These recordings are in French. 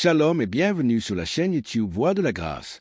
Shalom et bienvenue sur la chaîne YouTube Voix de la Grâce.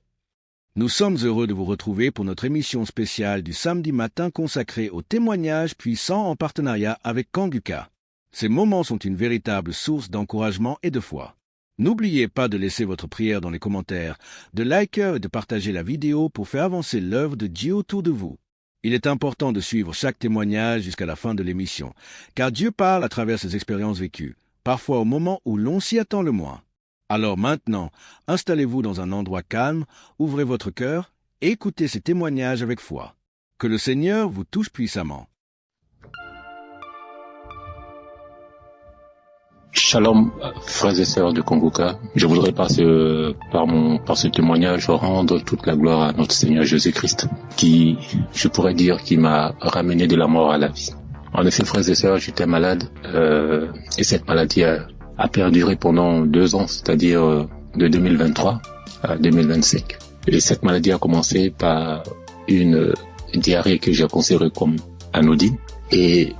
Nous sommes heureux de vous retrouver pour notre émission spéciale du samedi matin consacrée aux témoignages puissants en partenariat avec Kanguka. Ces moments sont une véritable source d'encouragement et de foi. N'oubliez pas de laisser votre prière dans les commentaires, de liker et de partager la vidéo pour faire avancer l'œuvre de Dieu autour de vous. Il est important de suivre chaque témoignage jusqu'à la fin de l'émission, car Dieu parle à travers ses expériences vécues, parfois au moment où l'on s'y attend le moins. Alors maintenant, installez-vous dans un endroit calme, ouvrez votre cœur et écoutez ces témoignages avec foi. Que le Seigneur vous touche puissamment. Shalom, frères et sœurs de Kanguka. Je voudrais par ce témoignage rendre toute la gloire à notre Seigneur Jésus-Christ, qui, je pourrais dire, qui m'a ramené de la mort à la vie. En effet, frères et sœurs, j'étais malade, et cette maladie a perduré pendant 2 ans, c'est-à-dire de 2023 à 2025. Et cette maladie a commencé par une diarrhée que j'ai considérée comme anodine. Et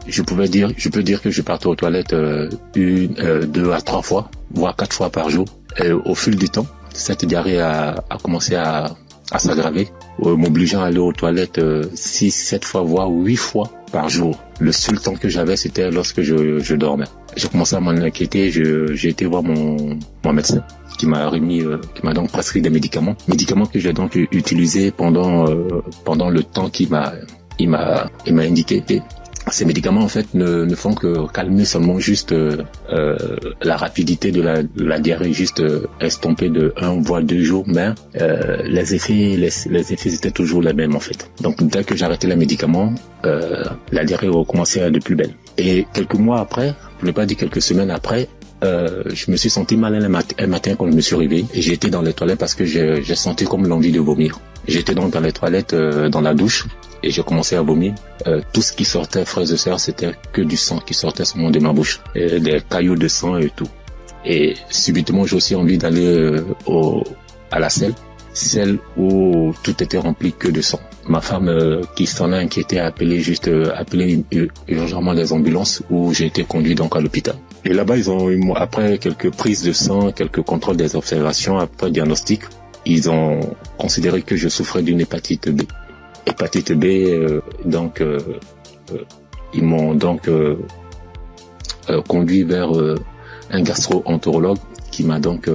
je peux dire que je partais aux toilettes 2 à 3 fois, voire 4 fois par jour. Et au fil du temps, cette diarrhée a commencé à s'aggraver, m'obligeant à aller aux toilettes 6, 7 fois, voire 8 fois par jour. Le seul temps que j'avais, c'était lorsque je dormais. J'ai commencé à m'en inquiéter, j'ai été voir mon médecin qui m'a donc prescrit des médicaments que j'ai donc utilisés pendant le temps qu'il m'a indiqué. Ces médicaments en fait ne font que calmer seulement juste la rapidité de la diarrhée, juste estomper de 1 voire 2 jours, mais les effets étaient toujours les mêmes en fait. Donc dès que j'arrêtais les médicaments, la diarrhée recommençait de plus belle. Et quelques mois après, pour ne pas dire quelques semaines après, je me suis senti mal un matin quand je me suis réveillé et j'ai été dans les toilettes parce que j'ai senti comme l'envie de vomir. J'étais donc dans les toilettes, dans la douche, et j'ai commencé à vomir. Tout ce qui sortait, frères et sœurs, c'était que du sang qui sortait seulement de ma bouche, et des caillots de sang et tout. Et subitement, j'ai aussi envie d'aller à la selle, celle où tout était rempli que de sang. Ma femme, qui s'en a inquiété, a appelé urgemment les ambulances, où j'ai été conduit donc à l'hôpital. Et là-bas, après quelques prises de sang, quelques contrôles des observations, après diagnostic, ils ont considéré que je souffrais d'une hépatite B. Hépatite B, ils m'ont donc conduit vers un gastro-entérologue qui m'a donc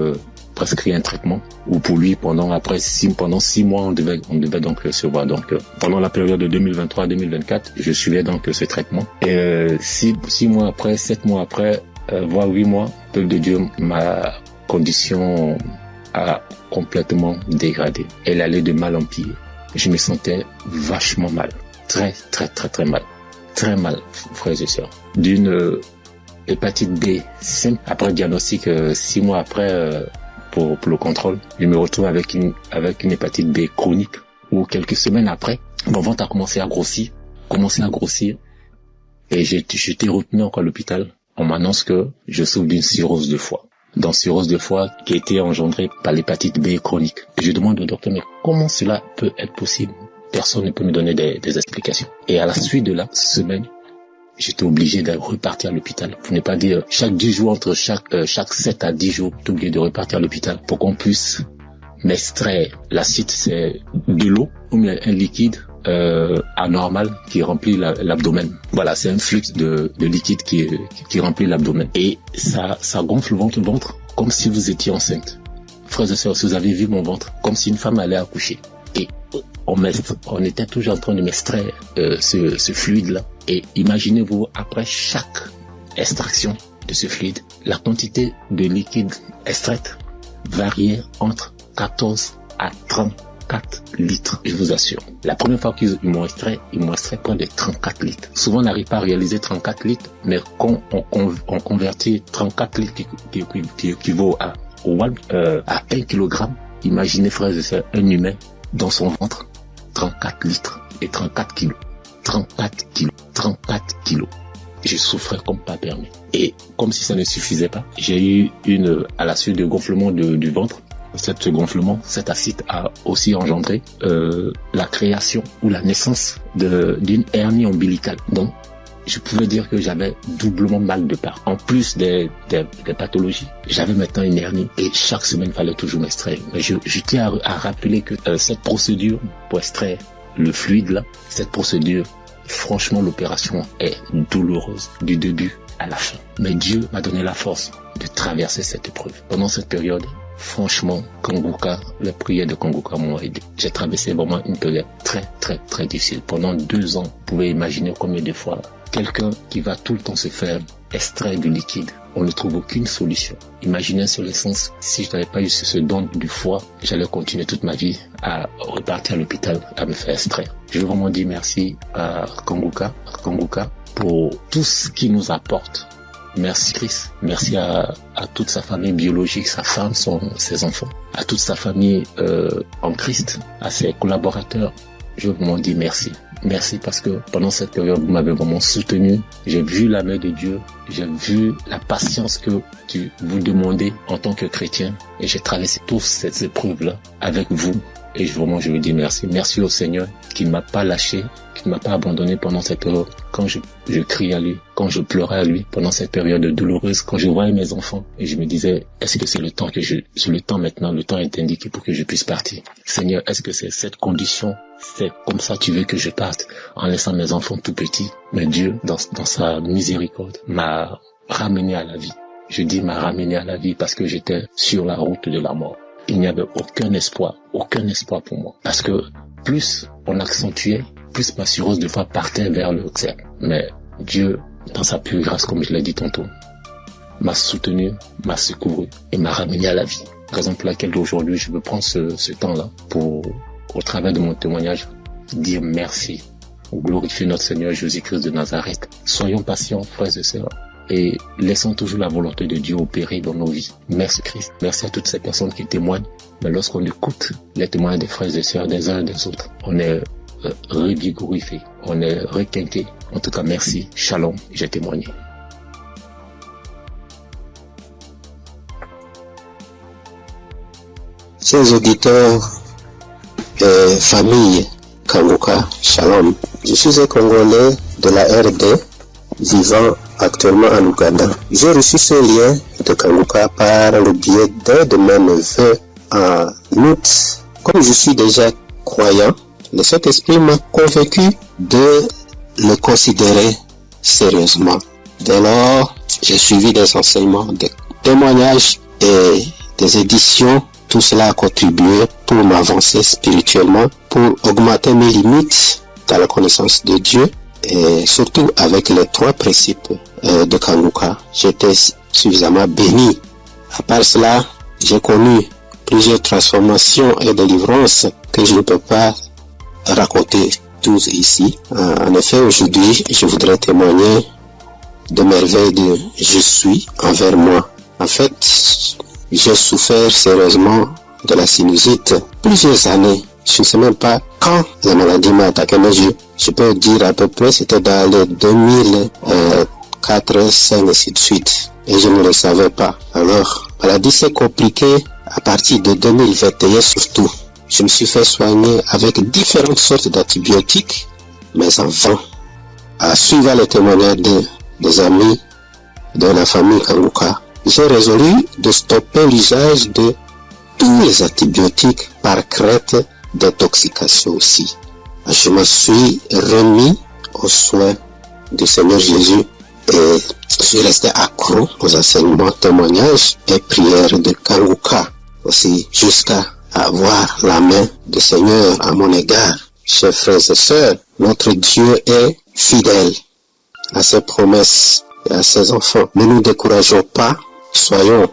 prescrit un traitement, où pour lui pendant 6 mois on devait donc se voir. Donc pendant la période de 2023-2024, je suivais donc ce traitement. Et 6 mois après, 7 mois après, voire 8 mois, peuple de Dieu, ma condition a complètement dégradé. Elle allait de mal en pire. Je me sentais vachement mal. Très, très, très, très mal. Très mal, frères et sœurs. D'une hépatite B simple, après diagnostic, 6 mois après, pour le contrôle, je me retrouve avec une hépatite B chronique, où quelques semaines après, mon ventre a commencé à grossir, et j'ai été retenu encore à l'hôpital. On m'annonce que je souffre d'une cirrhose de foie. Dans cirrhose de foie qui a été engendrée par l'hépatite B chronique. Et je demande au docteur, mais comment cela peut être possible? Personne ne peut me donner des explications. Et à la suite de la semaine, j'étais obligé de repartir à l'hôpital. Pour ne pas dire chaque 10 jours, entre chaque 7 à 10 jours, j'étais obligé de repartir à l'hôpital pour qu'on puisse m'extraire. L'acide, c'est de l'eau ou bien un liquide anormal qui remplit l'abdomen. Voilà, c'est un flux de liquide qui remplit l'abdomen. Et ça gonfle le ventre comme si vous étiez enceinte. Frères et sœurs, si vous avez vu mon ventre, comme si une femme allait accoucher. Et on était toujours en train de m'extraire ce fluide-là. Et imaginez-vous, après chaque extraction de ce fluide, la quantité de liquide extraite variait entre 14 à 34 litres, je vous assure. La première fois qu'ils m'ont extrait près de 34 litres. Souvent, on n'arrive pas à réaliser 34 litres, mais quand on convertit 34 litres qui équivaut à 1 kilogramme, imaginez, frères et sœurs, un humain dans son ventre, 34 litres et 34 kilos. 34 kilos. Je souffrais comme pas permis. Et comme si ça ne suffisait pas, j'ai eu à la suite de gonflement du ventre, cet acide a aussi engendré la création ou la naissance d'une hernie ombilicale. Donc, je pouvais dire que j'avais doublement mal de part. En plus des pathologies, j'avais maintenant une hernie et chaque semaine, il fallait toujours m'extraire. Mais je tiens à rappeler que cette procédure pour extraire le fluide là, cette procédure, franchement, l'opération est douloureuse du début à la fin. Mais Dieu m'a donné la force de traverser cette épreuve. Pendant cette période, franchement, Kanguka, les prières de Kanguka m'ont aidé. J'ai traversé vraiment une période très difficile. Pendant 2 ans, vous pouvez imaginer combien de fois quelqu'un qui va tout le temps se faire extraire du liquide, on ne trouve aucune solution. Imaginez sur l'essence, si je n'avais pas eu ce don du foie, j'allais continuer toute ma vie à repartir à l'hôpital à me faire extraire. Je veux vraiment dire merci à Kanguka pour tout ce qu'il nous apporte. Merci Chris, merci à toute sa famille biologique, sa femme, ses enfants, à toute sa famille en Christ, à ses collaborateurs. Je veux vraiment dire merci. Merci parce que pendant cette période, vous m'avez vraiment soutenu. J'ai vu la main de Dieu. J'ai vu la patience que vous demandez en tant que chrétien. Et j'ai traversé toutes ces épreuves-là avec vous. Et vraiment, je veux dire merci. Merci au Seigneur qui ne m'a pas lâché, qui ne m'a pas abandonné pendant cette période. Quand je criais à lui, quand je pleurais à lui, pendant cette période douloureuse, quand je voyais mes enfants, et je me disais, est-ce que c'est le temps maintenant, le temps est indiqué pour que je puisse partir. Seigneur, est-ce que c'est cette condition, c'est comme ça tu veux que je parte, en laissant mes enfants tout petits? Mais Dieu, dans sa miséricorde, m'a ramené à la vie. Je dis m'a ramené à la vie parce que j'étais sur la route de la mort. Il n'y avait aucun espoir pour moi. Parce que plus on accentuait, plus ma cirrhose de foi partait vers le ciel. Mais Dieu, dans sa pure grâce, comme je l'ai dit tantôt, m'a soutenu, m'a secouru et m'a ramené à la vie. Raison pour laquelle aujourd'hui je veux prendre ce temps-là pour, au travers de mon témoignage, dire merci, glorifier notre Seigneur Jésus-Christ de Nazareth. Soyons patients, frères et sœurs, et laissons toujours la volonté de Dieu opérer dans nos vies. Merci Christ. Merci à toutes ces personnes qui témoignent. Mais lorsqu'on écoute les témoignages des frères et sœurs des uns et des autres, on est revigorifié, on est requinqué. En tout cas, merci. Shalom, j'ai témoigné. Chers auditeurs et famille Kanguka, Shalom. Je suis un Congolais de la RD vivant actuellement en Ouganda. J'ai reçu ce lien de Kanguka par le biais d'un de mes neveux en août. Comme je suis déjà croyant, le Saint-Esprit m'a convaincu de le considérer sérieusement. Dès lors, j'ai suivi des enseignements, des témoignages et des éditions. Tout cela a contribué pour m'avancer spirituellement, pour augmenter mes limites dans la connaissance de Dieu et surtout avec les 3 principes de Kanguka. J'étais suffisamment béni. À part cela, j'ai connu plusieurs transformations et délivrances que je ne peux pas raconter tous ici. En effet, aujourd'hui, je voudrais témoigner de merveilles de je suis envers moi. En fait, j'ai souffert sérieusement de la sinusite plusieurs années. Je ne sais même pas quand la maladie m'a attaqué, mais je peux dire à peu près c'était dans les 2004, 2005 et ainsi de suite. Et je ne le savais pas. Alors, la maladie s'est compliquée à partir de 2021 surtout. Je me suis fait soigner avec différentes sortes d'antibiotiques, mais en vain. À suivre les témoignages des amis de la famille Kanguka, j'ai résolu de stopper l'usage de tous les antibiotiques par crainte d'intoxication aussi. Je me suis remis aux soins du Seigneur Jésus et je suis resté accro aux enseignements, témoignages et prières de Kanguka aussi jusqu'à avoir la main du Seigneur à mon égard. Chers frères et sœurs, notre Dieu est fidèle à ses promesses et à ses enfants. Ne nous décourageons pas, soyons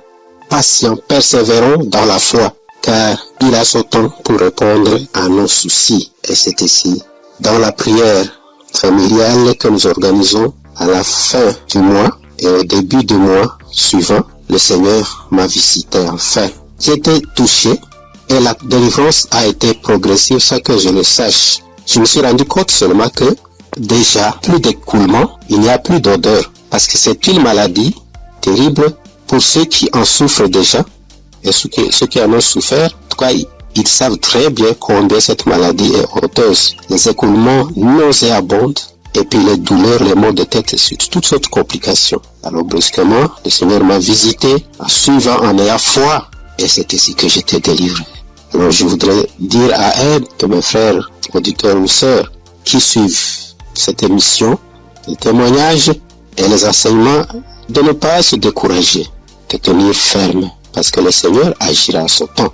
patients, persévérons dans la foi, car il a son temps pour répondre à nos soucis. Et c'est ici, dans la prière familiale que nous organisons à la fin du mois et au début du mois suivant, le Seigneur m'a visité enfin. J'ai été touché et la délivrance a été progressive sans que je le sache. Je me suis rendu compte seulement que déjà plus d'écoulement, il n'y a plus d'odeur, parce que c'est une maladie terrible pour ceux qui en souffrent déjà et ceux qui en ont souffert. En tout cas, ils savent très bien combien cette maladie est honteuse. Les écoulements nauséabonds et puis les douleurs, les maux de tête, et toutes sortes de complications. Alors brusquement, le Seigneur m'a visité en suivant, en ayant foi, et c'est ainsi que j'étais délivré. Alors je voudrais dire à elle, que mes frères, auditeurs ou sœurs, qui suivent cette émission, les témoignages et les enseignements, de ne pas se décourager, de tenir ferme, parce que le Seigneur agira à son temps.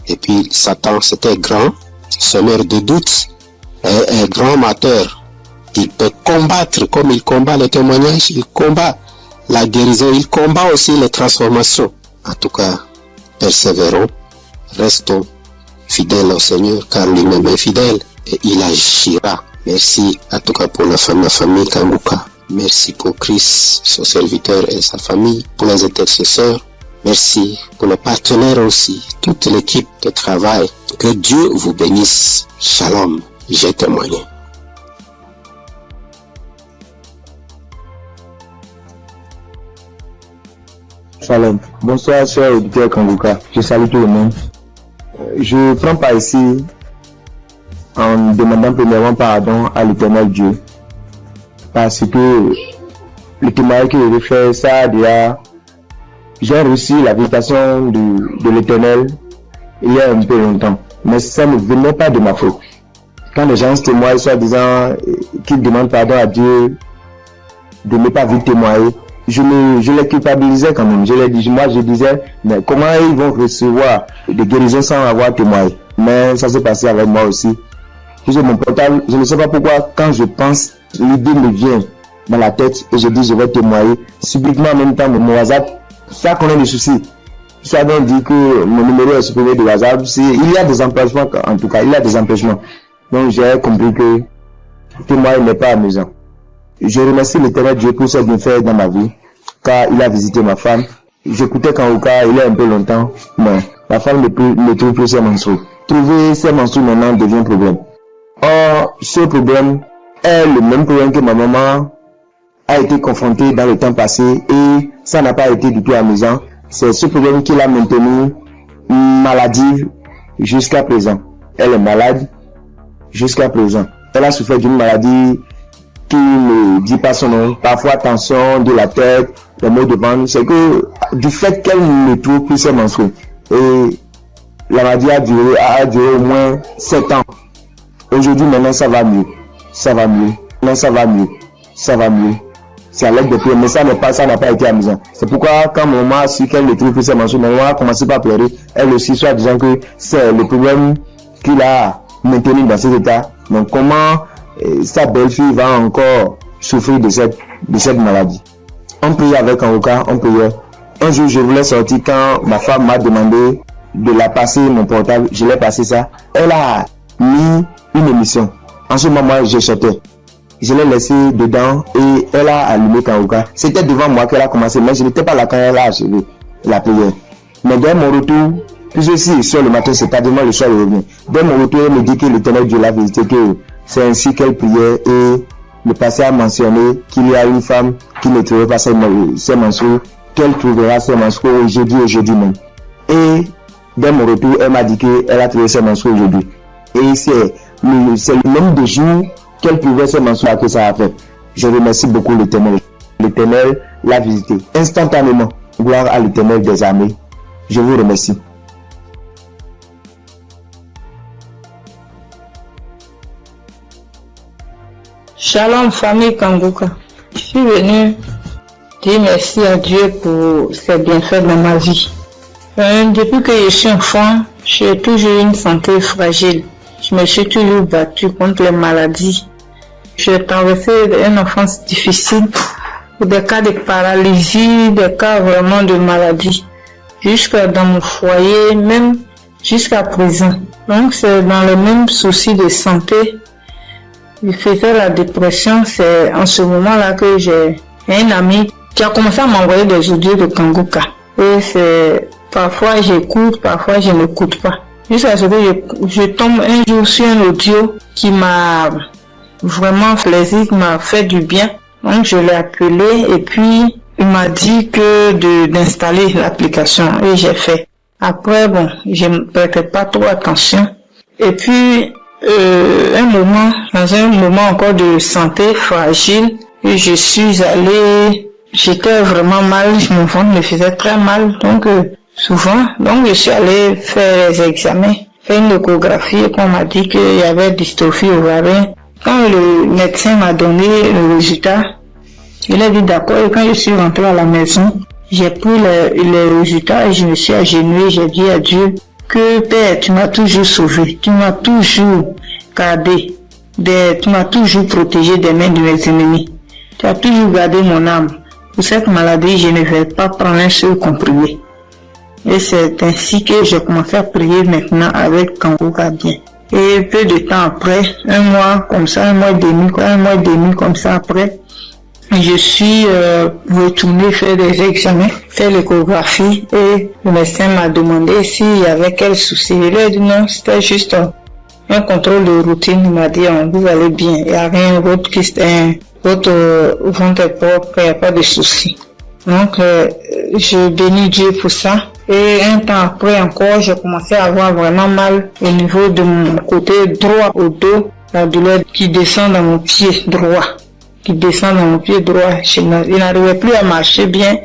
Et puis Satan, c'était grand, semeur de doutes, et un grand amateur. Il peut combattre comme il combat les témoignages, il combat la guérison, il combat aussi les transformations. En tout cas, persévérons, restons fidèles au Seigneur, car lui-même est fidèle et il agira. Merci en tout cas pour la famille Kanguka. Merci pour Christ, son serviteur et sa famille, pour les intercesseurs. Merci pour les partenaires aussi, toute l'équipe de travail. Que Dieu vous bénisse. Shalom, j'ai témoigné. Shalom. Bonsoir, cher auditeur Kanguka. Je salue tout le monde. Je prends part ici en demandant premièrement pardon à l'Éternel Dieu. Parce que le témoignage que je vais faire, ça déjà, j'ai reçu la visitation de l'Éternel il y a un peu longtemps. Mais ça ne venait pas de ma faute. Quand les gens se témoignent, soit disant qu'ils demandent pardon à Dieu de ne pas vite témoigner, je les culpabilisais quand même. Je disais, mais comment ils vont recevoir des guérisons sans avoir témoigné? Mais ça s'est passé avec moi aussi. J'ai mon portable, je ne sais pas pourquoi, quand je pense, l'idée me vient dans la tête et je dis je vais témoigner. Subitement en même temps, mon WhatsApp, ça connaît le souci. Ça donc dit que mon numéro est supprimé de WhatsApp. Il y a des empêchements, en tout cas, il y a des empêchements. Donc j'ai compris que témoigner n'est pas amusant. Je remercie l'Éternel Dieu pour ce qu'il fait dans ma vie, car il a visité ma femme. J'écoutais Kanguka il y a un peu longtemps, mais ma femme ne trouve plus ses menstrues. Trouver ses menstrues maintenant devient un problème. Or, ce problème est le même problème que ma maman a été confrontée dans le temps passé et ça n'a pas été du tout amusant. C'est ce problème qui l'a maintenue maladive jusqu'à présent. Elle est malade jusqu'à présent. Elle a souffert d'une maladie qui ne dit pas son nom, parfois tension de la tête, les maux de ventre. C'est que du fait qu'elle ne trouve plus ses menstrues. Et la maladie a duré au moins 7 ans. Aujourd'hui, maintenant, ça va mieux. Ça va mieux. Maintenant, ça va mieux. Ça va mieux. C'est à l'aide de prière, mais ça n'a pas été amusant. C'est pourquoi, quand maman a su qu'elle ne trouve plus ses menstrues, maman a commencé par pleurer. Elle aussi, soit disant que c'est le problème qu'il a maintenu dans cet état. Donc, comment sa belle-fille va encore souffrir de cette maladie? On priait avec Kanguka, on priait. Un jour, je voulais sortir quand ma femme m'a demandé de la passer mon portable. Je l'ai passé ça. Elle a mis une émission. En ce moment, je chantais. Je l'ai laissé dedans et elle a allumé Kanguka. C'était devant moi qu'elle a commencé, mais je n'étais pas là quand elle a achevé la prière. Mais dès mon retour, puisque si sur le matin, c'est tardivement le soir, elle revient. Dès mon retour, elle me dit que l'Éternel Dieu l'a visité, que c'est ainsi qu'elle priait et le passé a mentionné qu'il y a une femme qui ne trouvait pas ses menstrues, qu'elle trouvera ses menstrues aujourd'hui même. Et dès mon retour, elle m'a dit qu'elle a trouvé ses menstrues aujourd'hui. Et c'est le nombre de jours qu'elle pouvait se menstruer que ça a fait. Je remercie beaucoup l'Éternel. L'Éternel l'a visité instantanément. Gloire à l'Éternel des armées. Je vous remercie. Shalom famille Kanguka. Je suis venu dire merci à Dieu pour ses bienfaits dans ma vie. Depuis que je suis enfant, j'ai toujours une santé fragile. Je me suis toujours battue contre les maladies. J'ai traversé une enfance difficile, des cas de paralysie, des cas vraiment de maladie, jusqu'à dans mon foyer, même jusqu'à présent. Donc c'est dans le même souci de santé. Il faisait la dépression, c'est en ce moment-là que j'ai un ami qui a commencé à m'envoyer des audios de Kanguka. Et c'est parfois j'écoute, parfois je n'écoute pas. Jusqu'à ce que je tombe un jour sur un audio qui m'a vraiment plaisir, qui m'a fait du bien. Donc je l'ai appelé et puis il m'a dit que d'installer l'application et j'ai fait. Après bon, je ne prêtais pas trop attention. Et puis dans un moment encore de santé fragile, et j'étais vraiment mal, mon ventre me faisait très mal, donc souvent, je suis allée faire les examens, faire une échographie, et on m'a dit qu'il y avait dystrophie ovarienne. Quand le médecin m'a donné le résultat, il a dit d'accord, et quand je suis rentrée à la maison, j'ai pris les résultats et je me suis agenouillée, j'ai dit à Dieu que Père, tu m'as toujours sauvé, tu m'as toujours gardé, tu m'as toujours protégé des mains de mes ennemis, tu as toujours gardé mon âme. Pour cette maladie, je ne vais pas prendre un seul comprimé. Et c'est ainsi que j'ai commencé à prier maintenant avec Kangoka bien. Et peu de temps après, un mois et demi comme ça après, je suis retournée faire des examens, faire l'échographie et le médecin m'a demandé s'il y avait quel souci. Il a dit non, c'était juste un contrôle de routine. Il m'a dit vous allez bien, il n'y a rien d'autre qui votre ventre est propre, il n'y a pas de souci. Donc je bénis Dieu pour ça. Et un temps après encore, j'ai commencé à avoir vraiment mal au niveau de mon côté droit au dos, la douleur qui descend dans mon pied droit. Je n'arrivais plus à marcher bien.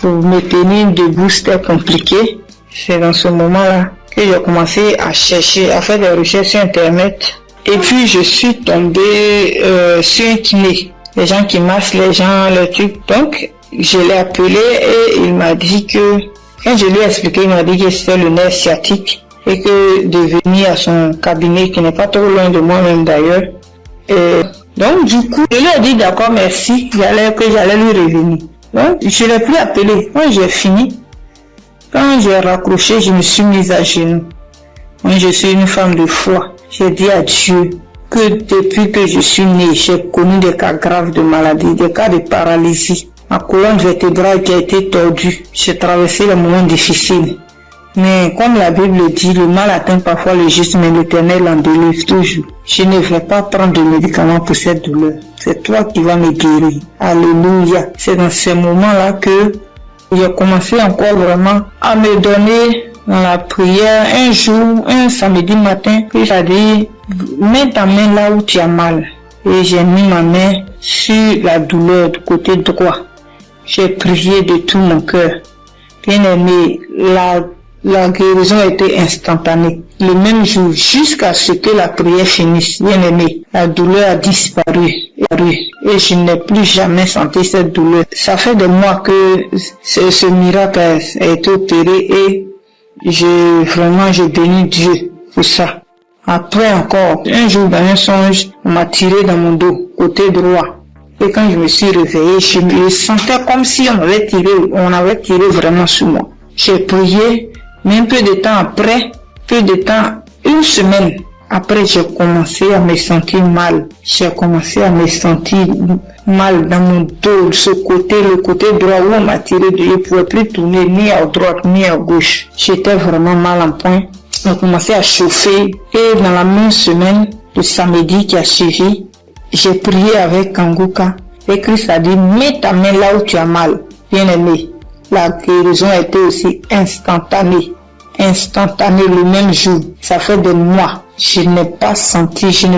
Pour me tenir debout, c'était compliqué. C'est dans ce moment-là que j'ai commencé à chercher, à faire des recherches sur Internet. Et puis, je suis tombée sur un kiné. Les gens qui massent les gens, les trucs. Donc, je l'ai appelé et il m'a dit que, quand je lui ai expliqué, il m'a dit que c'était le nerf sciatique et que de venir à son cabinet, qui n'est pas trop loin de moi-même d'ailleurs. Donc, du coup, je lui ai dit d'accord, merci, que j'allais lui revenir. Donc, je ne l'ai plus appelé. Quand j'ai fini, quand j'ai raccroché, je me suis mise à genoux. Moi, je suis une femme de foi. J'ai dit à Dieu que depuis que je suis née, j'ai connu des cas graves de maladie, des cas de paralysie. Ma colonne vertébrale qui a été tordue. J'ai traversé les moments difficiles. Mais comme la Bible dit, le mal atteint parfois le juste, mais l'Éternel en délivre toujours. Je ne vais pas prendre de médicaments pour cette douleur. C'est toi qui vas me guérir. Alléluia. C'est dans ces moments-là que j'ai commencé encore vraiment à me donner dans la prière. Un jour, un samedi matin, j'ai dit, mets ta main là où tu as mal. Et j'ai mis ma main sur la douleur du côté droit. J'ai prié de tout mon cœur. Bien aimé, la guérison était instantanée. Le même jour, jusqu'à ce que la prière finisse, bien aimé, la douleur a disparu. Et je n'ai plus jamais senti cette douleur. Ça fait des mois que ce miracle a été opéré et je bénis Dieu pour ça. Après encore, un jour dans un songe, on m'a tiré dans mon dos, côté droit. Et quand je me suis réveillé, je me sentais comme si on avait tiré vraiment sur moi. J'ai prié, mais un peu de temps après, une semaine après, j'ai commencé à me sentir mal. J'ai commencé à me sentir mal dans mon dos, le côté droit où on m'a tiré, je ne pouvais plus tourner ni à droite ni à gauche. J'étais vraiment mal en point. J'ai commencé à chauffer et dans la même semaine, le samedi qui a suivi, j'ai prié avec Kangoka et Christ a dit, mets ta main là où tu as mal. Bien aimé, la guérison a été aussi instantanée le même jour. Ça fait des mois. Je n'ai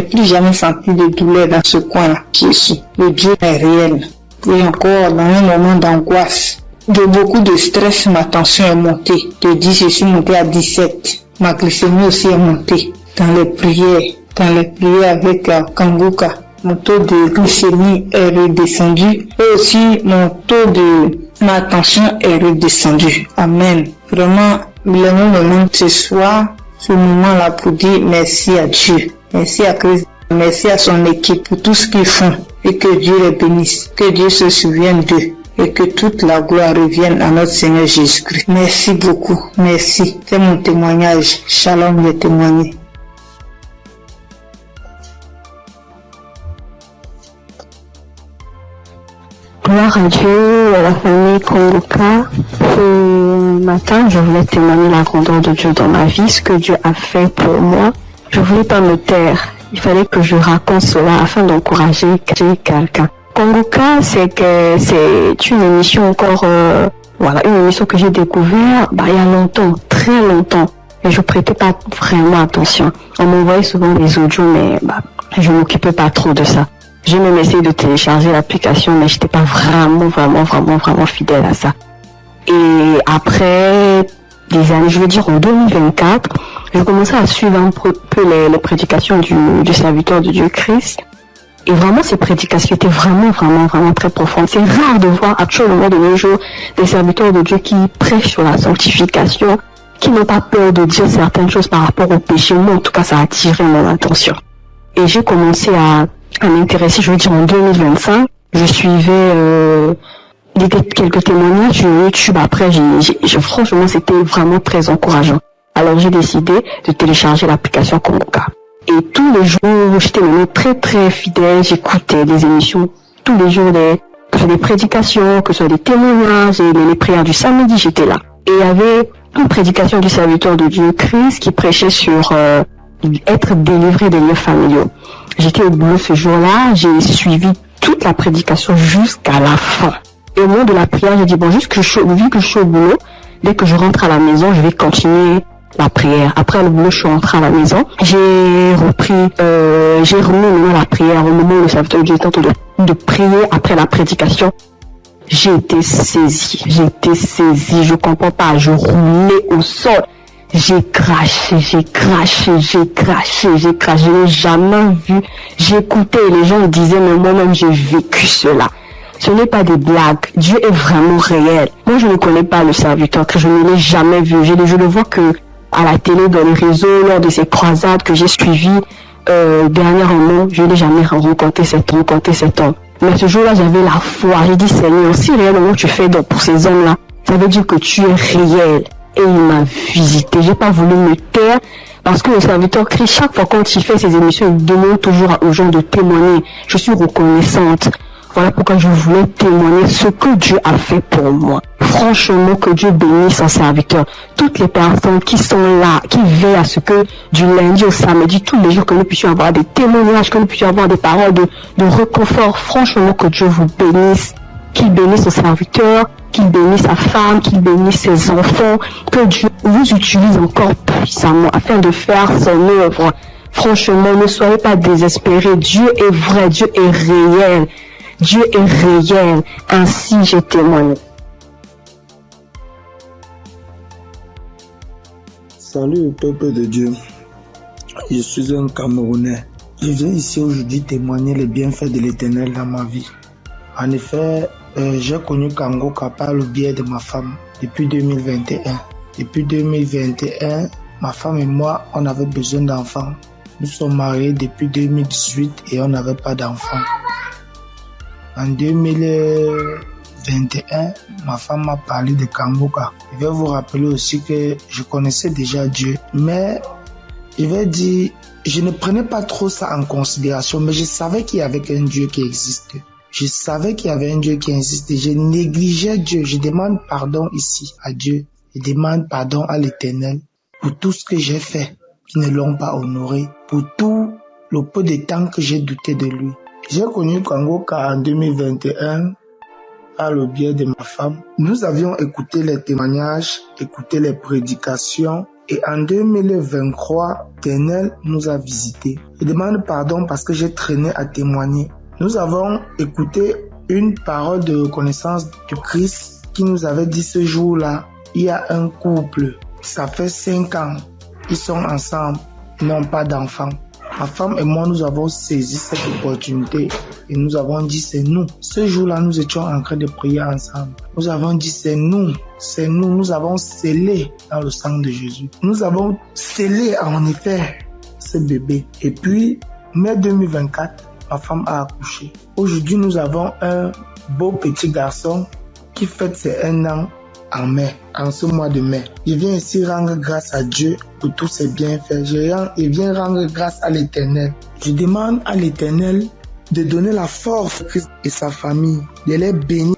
plus jamais senti de douleur dans ce coin-là. Jésus, le Dieu est réel. Et encore, dans un moment d'angoisse, de beaucoup de stress, ma tension est montée. De 10, je suis montée à 17. Ma glycémie aussi est montée. Dans les prières avec Kangoka, mon taux de glycémie est redescendu. Et aussi, ma tension est redescendue. Amen. Vraiment, le moment ce soir, ce moment-là pour dire merci à Dieu. Merci à Christ. Merci à son équipe pour tout ce qu'ils font. Et que Dieu les bénisse. Que Dieu se souvienne d'eux. Et que toute la gloire revienne à notre Seigneur Jésus-Christ. Merci beaucoup. Merci. C'est mon témoignage. Shalom, j'ai témoigné. Gloire à Dieu, à la famille Kongoka. Ce matin, je voulais témoigner la grandeur de Dieu dans ma vie, ce que Dieu a fait pour moi. Je voulais pas me taire. Il fallait que je raconte cela afin d'encourager quelqu'un. Kongoka, c'est une émission encore, une émission que j'ai découvert, il y a longtemps, très longtemps. Et je prêtais pas vraiment attention. On m'envoyait souvent des audios, mais je m'occupais pas trop de ça. J'ai même essayé de télécharger l'application, mais j'étais pas vraiment fidèle à ça. Et après des années, je veux dire en 2024, je commençais à suivre un peu les prédications du serviteur de Dieu Christ. Et vraiment, ces prédications étaient vraiment très profondes. C'est rare de voir actuellement de nos jours des serviteurs de Dieu qui prêchent sur la sanctification, qui n'ont pas peur de dire certaines choses par rapport au péché. Moi, en tout cas, ça a attiré mon attention. Et j'ai commencé à m'intéresser, je veux dire en 2025. Je suivais quelques témoignages sur YouTube. Après, franchement, c'était vraiment très encourageant. Alors, j'ai décidé de télécharger l'application Congoca. Et tous les jours, j'étais vraiment très fidèle. J'écoutais des émissions tous les jours, que ce soit des prédications, que ce soit des témoignages, et les prières du samedi, j'étais là. Et il y avait une prédication du serviteur de Dieu Christ qui prêchait sur être délivré des liens familiaux. J'étais au boulot ce jour-là, j'ai suivi toute la prédication jusqu'à la fin. Et au moment de la prière, j'ai dit, bon, vu que je suis au boulot, dès que je rentre à la maison, je vais continuer la prière. Après le boulot, je suis rentrée à la maison. J'ai remis la prière au moment où le serviteur de Dieu était en train de prier après la prédication. J'ai été saisie, je comprends pas, je roulais au sol. J'ai craché, je n'ai jamais vu. J'écoutais et les gens disaient, mais moi-même j'ai vécu cela. Ce n'est pas des blagues, Dieu est vraiment réel. Moi je ne connais pas le serviteur, que je ne l'ai jamais vu. Je le vois que à la télé, dans les réseaux, lors de ces croisades que j'ai suivies dernièrement, je n'ai jamais rencontré cet homme. Mais ce jour-là, j'avais la foi. J'ai dit, Seigneur, si réellement tu fais donc pour ces hommes-là, ça veut dire que tu es réel. Et il m'a visité. J'ai pas voulu me taire parce que le serviteur Christ, chaque fois quand il fait ses émissions, il demande toujours aux gens de témoigner. Je suis reconnaissante. Voilà pourquoi je voulais témoigner ce que Dieu a fait pour moi. Franchement, que Dieu bénisse son serviteur. Toutes les personnes qui sont là, qui veillent à ce que du lundi au samedi, tous les jours, que nous puissions avoir des témoignages, que nous puissions avoir des paroles de réconfort. Franchement, que Dieu vous bénisse. Qu'il bénisse son serviteur, qu'il bénisse sa femme, qu'il bénisse ses enfants. Que Dieu vous utilise encore puissamment afin de faire son œuvre. Franchement, ne soyez pas désespérés. Dieu est vrai, Dieu est réel. Dieu est réel, ainsi j'ai témoigné. Salut peuple de Dieu, je suis un Camerounais. Je viens ici aujourd'hui témoigner les bienfaits de l'Éternel dans ma vie. En effet, j'ai connu Congoca par le biais de ma femme depuis 2021. Depuis 2021, ma femme et moi, on avait besoin d'enfants. Nous sommes mariés depuis 2018 et on n'avait pas d'enfants. En 2021, ma femme m'a parlé de Congoca. Je vais vous rappeler aussi que je connaissais déjà Dieu, mais je vais dire, je ne prenais pas trop ça en considération, mais je savais qu'il y avait un Dieu qui existe. Je savais qu'il y avait un Dieu qui existe. Je négligeais Dieu. Je demande pardon ici à Dieu. Je demande pardon à l'Éternel pour tout ce que j'ai fait qui ne l'ont pas honoré, pour tout le peu de temps que j'ai douté de lui. J'ai connu Congoca en 2021 par le biais de ma femme. Nous avions écouté les témoignages, écouté les prédications et en 2023, l'Éternel nous a visités. Je demande pardon parce que j'ai traîné à témoigner. Nous avons écouté une parole de reconnaissance du Christ qui nous avait dit ce jour-là, il y a un couple, ça fait 5 ans, ils sont ensemble, ils n'ont pas d'enfants. Ma femme et moi, nous avons saisi cette opportunité et nous avons dit c'est nous. Ce jour-là, nous étions en train de prier ensemble. Nous avons dit c'est nous, nous avons scellé dans le sang de Jésus. Nous avons scellé en effet ce bébé. Et puis, mai 2024, ma femme a accouché. Aujourd'hui, nous avons un beau petit garçon qui fête ses 1 an en mai, en ce mois de mai. Je viens ici rendre grâce à Dieu pour tous ses bienfaits. Je viens rendre grâce à l'Éternel. Je demande à l'Éternel de donner la force à Christ et sa famille, de les bénir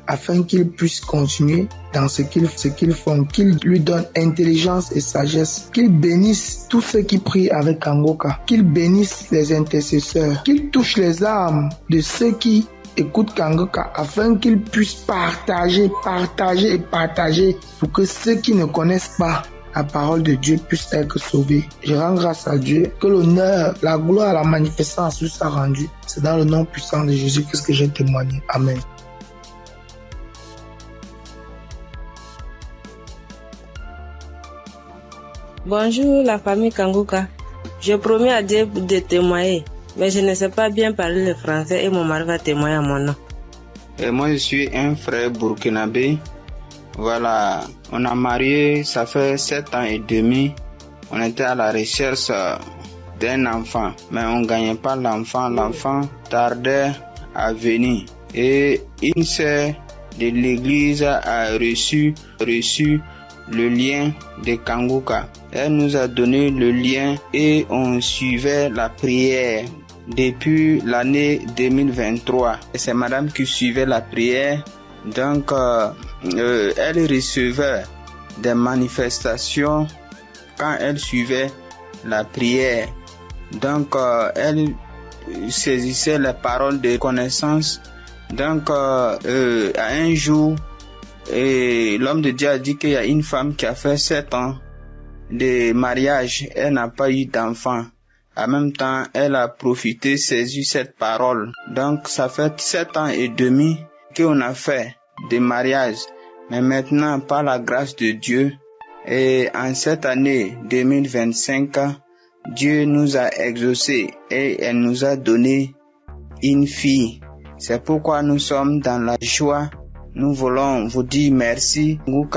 afin qu'ils puissent continuer dans ce qu'ils font, qu'ils lui donnent intelligence et sagesse, qu'ils bénissent tous ceux qui prient avec Congoca, qu'ils bénissent les intercesseurs, qu'ils touchent les âmes de ceux qui écoutent Congoca afin qu'ils puissent partager pour que ceux qui ne connaissent pas la parole de Dieu puisse être sauvée. Je rends grâce à Dieu, que l'honneur, la gloire, la manifestance lui soit rendue. C'est dans le nom puissant de Jésus-Christ que j'ai témoigné. Amen. Bonjour la famille Kanguka. Je promets à Dieu de témoigner, mais je ne sais pas bien parler le français et mon mari va témoigner à mon nom. Et moi je suis un frère burkinabé. Voilà, on a marié, ça fait 7 ans et demi. On était à la recherche d'un enfant, mais on ne gagnait pas l'enfant. L'enfant tardait à venir. Et une sœur de l'église a reçu le lien de Kanguka. Elle nous a donné le lien et on suivait la prière depuis l'année 2023. Et c'est madame qui suivait la prière. Donc, elle recevait des manifestations quand elle suivait la prière. Donc, elle saisissait les paroles de connaissance. Donc, à un jour, l'homme de Dieu a dit qu'il y a une femme qui a fait 7 ans de mariage. Elle n'a pas eu d'enfant. En même temps, elle a profité, saisi cette parole. Donc, ça fait 7 ans et demi qu'on a fait des mariages. Mais maintenant, par la grâce de Dieu, et en cette année 2025, Dieu nous a exaucés et elle nous a donné une fille. C'est pourquoi nous sommes dans la joie. Nous voulons vous dire merci. Nous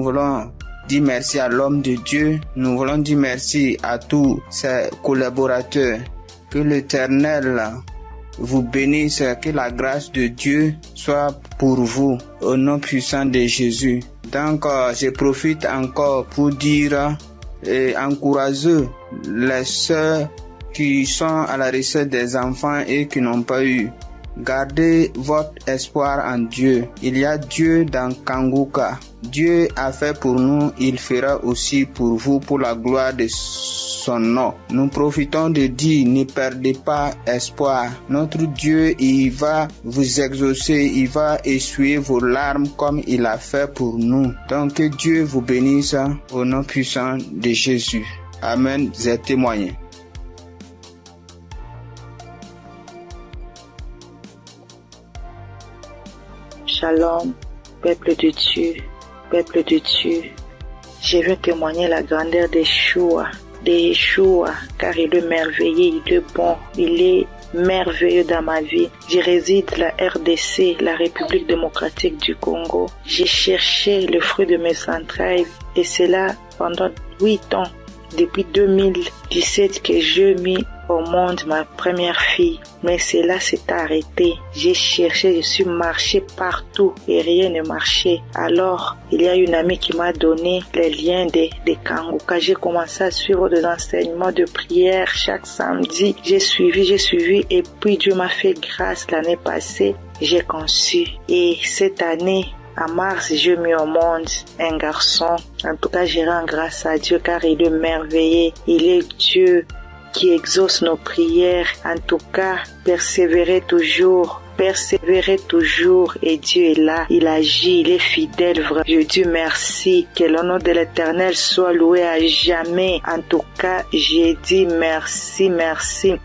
voulons dire merci à l'homme de Dieu. Nous voulons dire merci à tous ses collaborateurs. Que l'Éternel vous bénisse, que la grâce de Dieu soit pour vous au nom puissant de Jésus. Donc, je profite encore pour dire et encourager les sœurs qui sont à la recherche des enfants et qui n'ont pas eu. Gardez votre espoir en Dieu. Il y a Dieu dans Kanguka. Dieu a fait pour nous, il fera aussi pour vous, pour la gloire de son nom. Nous profitons de dire, ne perdez pas espoir. Notre Dieu, il va vous exaucer, il va essuyer vos larmes comme il a fait pour nous. Donc que Dieu vous bénisse au nom puissant de Jésus. Amen. J'ai témoigné. Shalom, peuple de Dieu, peuple de Dieu. Je veux témoigner la grandeur de Yeshua, car il est merveilleux, il est bon, il est merveilleux dans ma vie. Je réside à la RDC, la République démocratique du Congo. J'ai cherché le fruit de mes entrailles et c'est là pendant 8 ans, depuis 2017 que je mis au monde ma première fille. Mais cela s'est arrêté. J'ai cherché, je suis marché partout et rien ne marchait. Alors, il y a une amie qui m'a donné les liens de Kanguka. J'ai commencé à suivre des enseignements de prière chaque samedi. J'ai suivi et puis Dieu m'a fait grâce l'année passée. J'ai conçu. Et cette année, en mars, j'ai mis au monde un garçon. En tout cas, je rends grâce à Dieu car il est merveilleux. Il est Dieu qui exauce nos prières. En tout cas, persévérez toujours et Dieu est là, il agit, il est fidèle. Je dis merci, que le nom de l'Éternel soit loué à jamais. En tout cas, j'ai dit merci.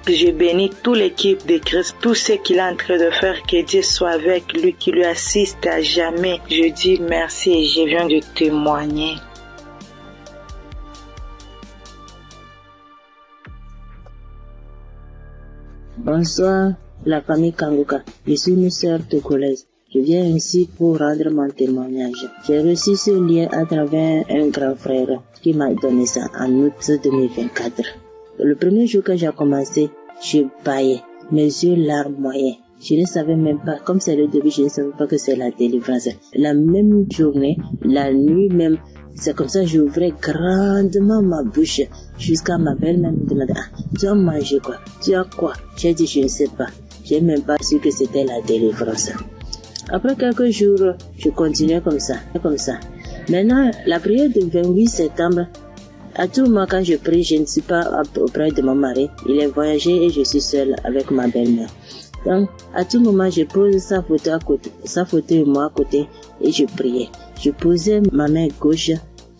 Je bénis toute l'équipe de Christ, tout ce qu'il est en train de faire, que Dieu soit avec lui, qui lui assiste à jamais. Je dis merci et je viens de témoigner. Bonsoir, la famille Kanguka. Je suis une sœur togolaise. Je viens ici pour rendre mon témoignage. J'ai reçu ce lien à travers un grand frère qui m'a donné ça en août 2024. Le premier jour que j'ai commencé, je baillais, mes yeux larmes moyens. Je ne savais même pas, comme c'est le début, je ne savais pas que c'est la délivrance. La même journée, la nuit même, c'est comme ça que j'ouvrais grandement ma bouche jusqu'à ma belle-mère me demandait, tu as mangé quoi? Tu as quoi? J'ai dit, je ne sais pas. J'ai même pas su que c'était la délivrance. Après quelques jours, je continuais comme ça. Maintenant, la prière du 28 septembre, à tout moment quand je prie, je ne suis pas auprès de mon mari. Il est voyagé et je suis seule avec ma belle-mère. Donc, à tout moment, je pose sa photo et moi à côté et je priais. Je posais ma main gauche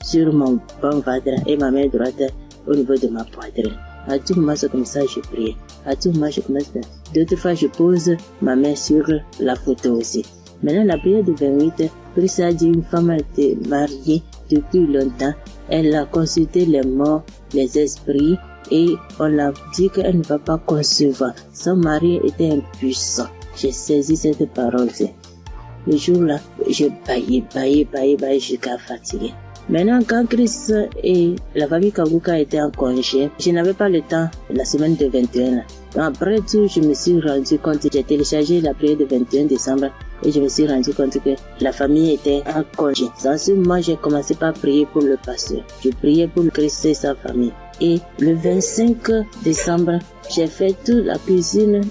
sur mon bon ventre et ma main droite au niveau de ma poitrine. À tout moment, c'est comme ça que je prie. À tout moment, je commence à... D'autres fois, je pose ma main sur la photo aussi. Maintenant, la prière de 28, Christ a dit une femme a été mariée depuis longtemps. Elle a consulté les morts, les esprits, et on l'a dit qu'elle ne va pas concevoir. Son mari était impuissant. J'ai saisi cette parole. Le jour-là, j'ai baillé jusqu'à fatiguer. Maintenant, quand Christ et la famille Kanguka étaient en congé, je n'avais pas le temps la semaine de 21. Après tout, je me suis rendu compte, j'ai téléchargé la prière de 21 décembre et je me suis rendu compte que la famille était en congé. Dans ce moment, j'ai commencé par prier pour le pasteur. Je priais pour Christ et sa famille. Et le 25 décembre, j'ai fait toute la cuisine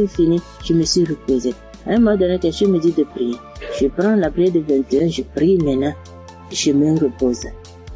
finie, je me suis reposé. À un moment donné, quelqu'un me dit de prier. Je prends la prière de 21, je prie maintenant. Je me repose.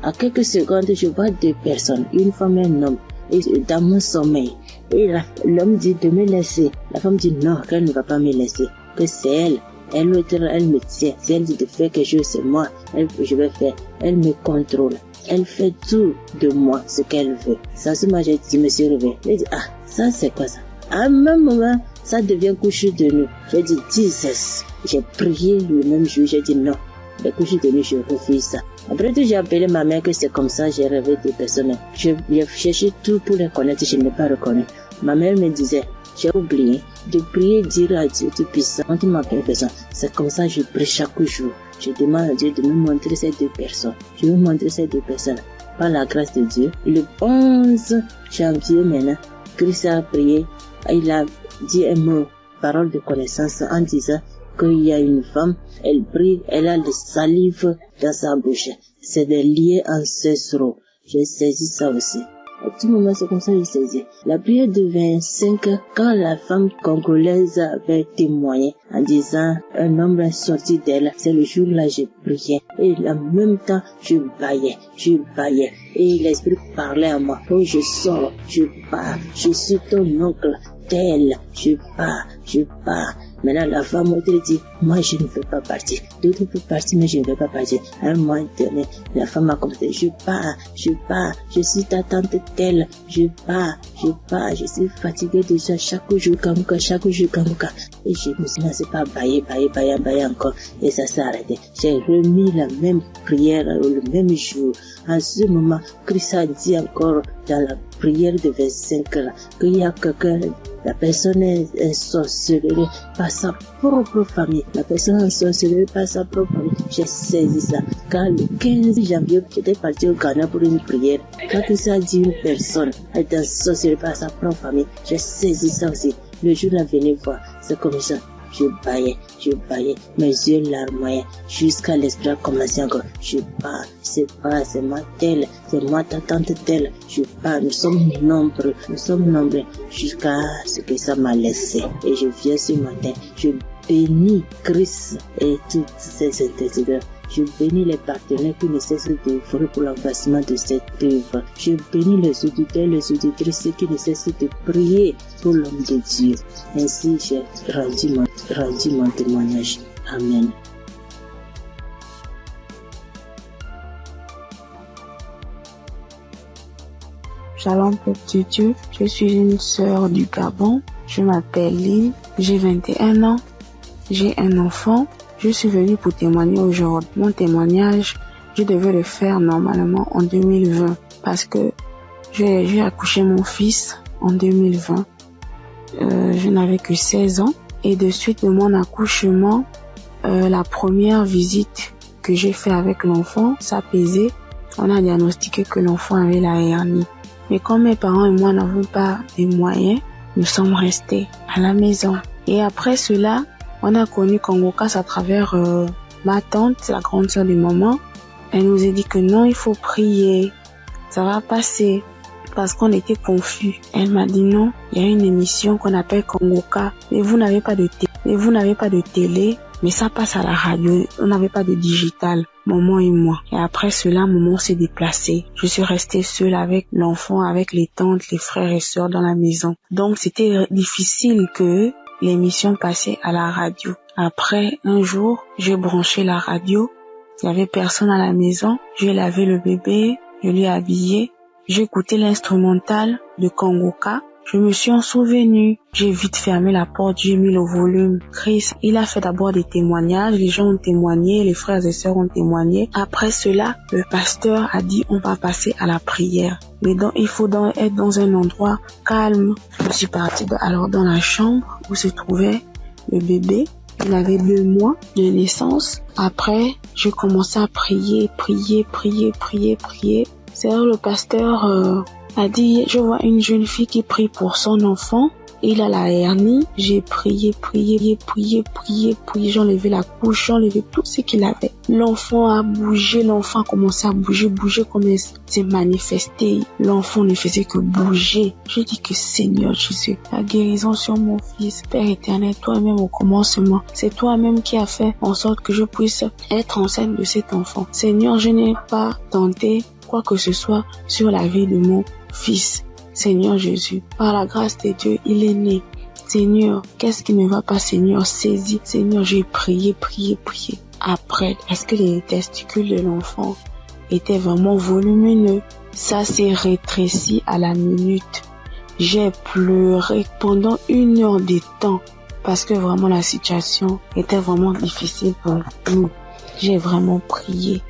À quelques secondes, je vois deux personnes, une femme et un homme, et dans mon sommeil. Et l'homme dit de me laisser. La femme dit non, qu'elle ne va pas me laisser, que c'est elle. Elle me tient. Si elle dit de faire quelque chose, c'est moi. Je vais faire. Elle me contrôle. Elle fait tout de moi, ce qu'elle veut. Sans ce moment, je me suis réveillé. Je dis, ça c'est quoi ça? À un même moment, ça devient couche de nuit. J'ai dit, Jesus. J'ai prié le même jour, j'ai dit non. Les couches de nuit, je refuse ça. Après tout, j'ai appelé ma mère que c'est comme ça, j'ai rêvé des personnes. J'ai cherché tout pour les connaître, je ne l'ai pas reconnu. Ma mère me disait, j'ai oublié de prier, dire à Dieu Tout-Puissant, quand tu m'appelles personne. C'est comme ça que je prie chaque jour. Je demande à Dieu de me montrer ces deux personnes. Je vais montrer ces deux personnes. Par la grâce de Dieu, le 11 janvier maintenant, Christ a prié, il a dit un mot, parole de connaissance, en disant qu'il y a une femme, elle prie, elle a le salive dans sa bouche. C'est des liens ancestraux. J'ai saisi ça aussi. À tout moment, c'est comme ça que j'ai saisi. La prière de 25, quand la femme congolaise avait témoigné en disant un homme est sorti d'elle, c'est le jour-là que j'ai prié. Et en même temps, je baillais. Et l'esprit parlait à moi. Oh, je sors, je pars, je suis ton oncle, tel, je pars. Maintenant, la femme autre dit, moi, je ne veux pas partir. D'autres peuvent partir, mais je ne veux pas partir. À un moment donné, la femme a commencé, je pars. Je suis ta tante telle. Je pars. Je suis fatiguée déjà chaque jour, Kanguka. Et je me suis lancé par bailler encore. Et ça s'est arrêté. J'ai remis la même prière le même jour. En ce moment, Christ a dit encore dans la prière de 25 là, qu'il y a quelqu'un, la personne est sorcelée par sa propre famille. La personne est sorcelée par sa propre famille. J'ai saisi ça. Quand le 15 janvier, j'étais parti au Ghana pour une prière. Quand Christ a dit une personne est sorcelée par sa propre famille, j'ai saisi ça aussi. Le jour là, venez voir. C'est comme ça. Je baillais, mes yeux larmoyaient, jusqu'à l'esprit a commencé encore. Je pars, c'est moi telle, c'est moi ta tante telle. Je pars, nous sommes nombreux, jusqu'à ce que ça m'a laissé. Et je viens ce matin, je bénis Christ et toutes ses intercesseurs. Je bénis les partenaires qui ne cessent d'œuvrer pour l'avancement de cette œuvre. Je bénis les auditeurs, les auditrices qui ne cessent de prier pour l'homme de Dieu. Ainsi, j'ai rendu mon témoignage. Amen. Shalom, peuple de Dieu. Je suis une sœur du Gabon. Je m'appelle Lynn. J'ai 21 ans. J'ai un enfant. Je suis venue pour témoigner aujourd'hui. Mon témoignage, je devais le faire normalement en 2020 parce que j'ai accouché mon fils en 2020. Je n'avais que 16 ans et de suite de mon accouchement, la première visite que j'ai fait avec l'enfant, ça pesait. On a diagnostiqué que l'enfant avait la hernie. Mais comme mes parents et moi n'avons pas de moyens, nous sommes restés à la maison. Et après cela, on a connu Kanguka à travers ma tante, la grande sœur de maman. Elle nous a dit que non, il faut prier, ça va passer, parce qu'on était confus. Elle m'a dit non, il y a une émission qu'on appelle Kanguka, mais vous n'avez pas de télé, mais ça passe à la radio, on n'avait pas de digital, maman et moi. Et après cela, maman s'est déplacée. Je suis restée seule avec l'enfant, avec les tantes, les frères et sœurs dans la maison. Donc c'était difficile que l'émission passait à la radio. Après, un jour, j'ai branché la radio Il y avait personne à la maison. Je lui ai lavé le bébé, je l'ai habillé. J'ai écouté l'instrumental de Kongoka. Je me suis en souvenu. J'ai vite fermé la porte, j'ai mis le volume. Chris, il a fait d'abord des témoignages. Les gens ont témoigné, les frères et sœurs ont témoigné. Après cela, le pasteur a dit on va passer à la prière. Mais donc, il faut être dans un endroit calme. Je suis partie alors dans la chambre où se trouvait le bébé. Il avait 2 mois de naissance. Après, j'ai commencé à prier. C'est là le pasteur a dit, je vois une jeune fille qui prie pour son enfant. Il a la hernie. J'ai prié. J'ai enlevé la couche, j'ai enlevé tout ce qu'il avait. L'enfant a bougé, l'enfant a commencé à bouger comme il s'est manifesté. L'enfant ne faisait que bouger. J'ai dit que Seigneur Jésus, la guérison sur mon fils, Père éternel, toi-même au commencement, c'est toi-même qui as fait en sorte que je puisse être enceinte de cet enfant. Seigneur, je n'ai pas tenté quoi que ce soit sur la vie de mon fils. Seigneur Jésus, par la grâce de Dieu, il est né. Seigneur, qu'est-ce qui ne va pas, Seigneur? Saisis. Seigneur, j'ai prié. Après, parce que les testicules de l'enfant étaient vraiment volumineux, ça s'est rétréci à la minute. J'ai pleuré pendant 1 heure de temps parce que vraiment la situation était vraiment difficile pour nous. J'ai vraiment prié.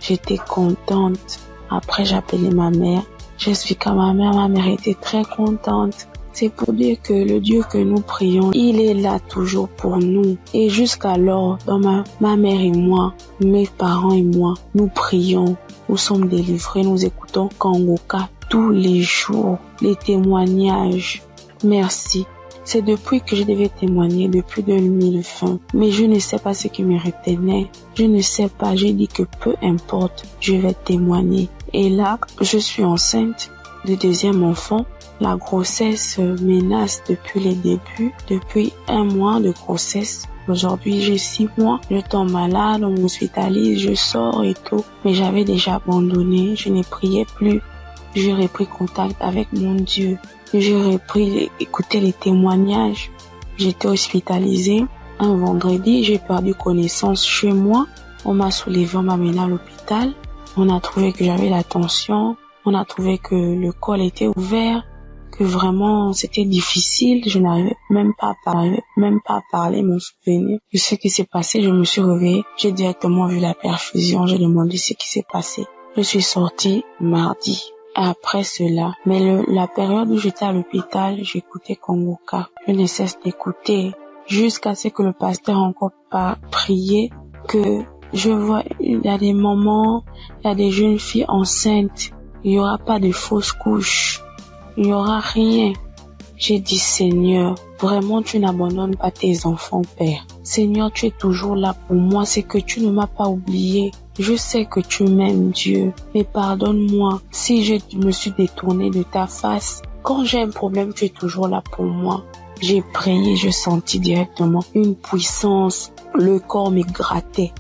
J'étais contente. Après, j'ai appelé ma mère. J'explique à ma mère était très contente. C'est pour dire que le Dieu que nous prions, il est là toujours pour nous. Et jusqu'alors, dans ma mère et moi, mes parents et moi, nous prions, nous sommes délivrés, nous écoutons Kongoka tous les jours, les témoignages. Merci. C'est depuis que je devais témoigner, depuis 2020. Mais je ne sais pas ce qui me retenait. Je ne sais pas, j'ai dit que peu importe, je vais témoigner. Et là, je suis enceinte du 2e enfant. La grossesse menace depuis les débuts, depuis 1 mois de grossesse. Aujourd'hui, j'ai 6 mois. Je tombe malade, on m'hospitalise, je sors et tout. Mais j'avais déjà abandonné, je ne priais plus. J'ai repris contact avec mon Dieu. J'ai repris écouter les témoignages. J'étais hospitalisée. Un vendredi, j'ai perdu connaissance chez moi. On m'a soulevé, on m'a mené à l'hôpital. On a trouvé que j'avais la tension. On a trouvé que le col était ouvert. Que vraiment c'était difficile. Je n'arrivais même pas à parler, mon souvenir de ce qui s'est passé. Je me suis réveillée. J'ai directement vu la perfusion. J'ai demandé ce qui s'est passé. Je suis sortie mardi. Après cela, mais la période où j'étais à l'hôpital, j'écoutais Kongoka. Je ne cesse d'écouter jusqu'à ce que le pasteur encore pas prié, que je vois, il y a des moments, il y a des jeunes filles enceintes, il y aura pas de fausses couches, il y aura rien. J'ai dit, Seigneur, vraiment tu n'abandonnes pas tes enfants, Père. Seigneur, tu es toujours là pour moi, c'est que tu ne m'as pas oublié. Je sais que tu m'aimes, Dieu, mais pardonne-moi si je me suis détournée de ta face. Quand j'ai un problème, tu es toujours là pour moi. J'ai prié, je sentis directement une puissance. Le corps me grattait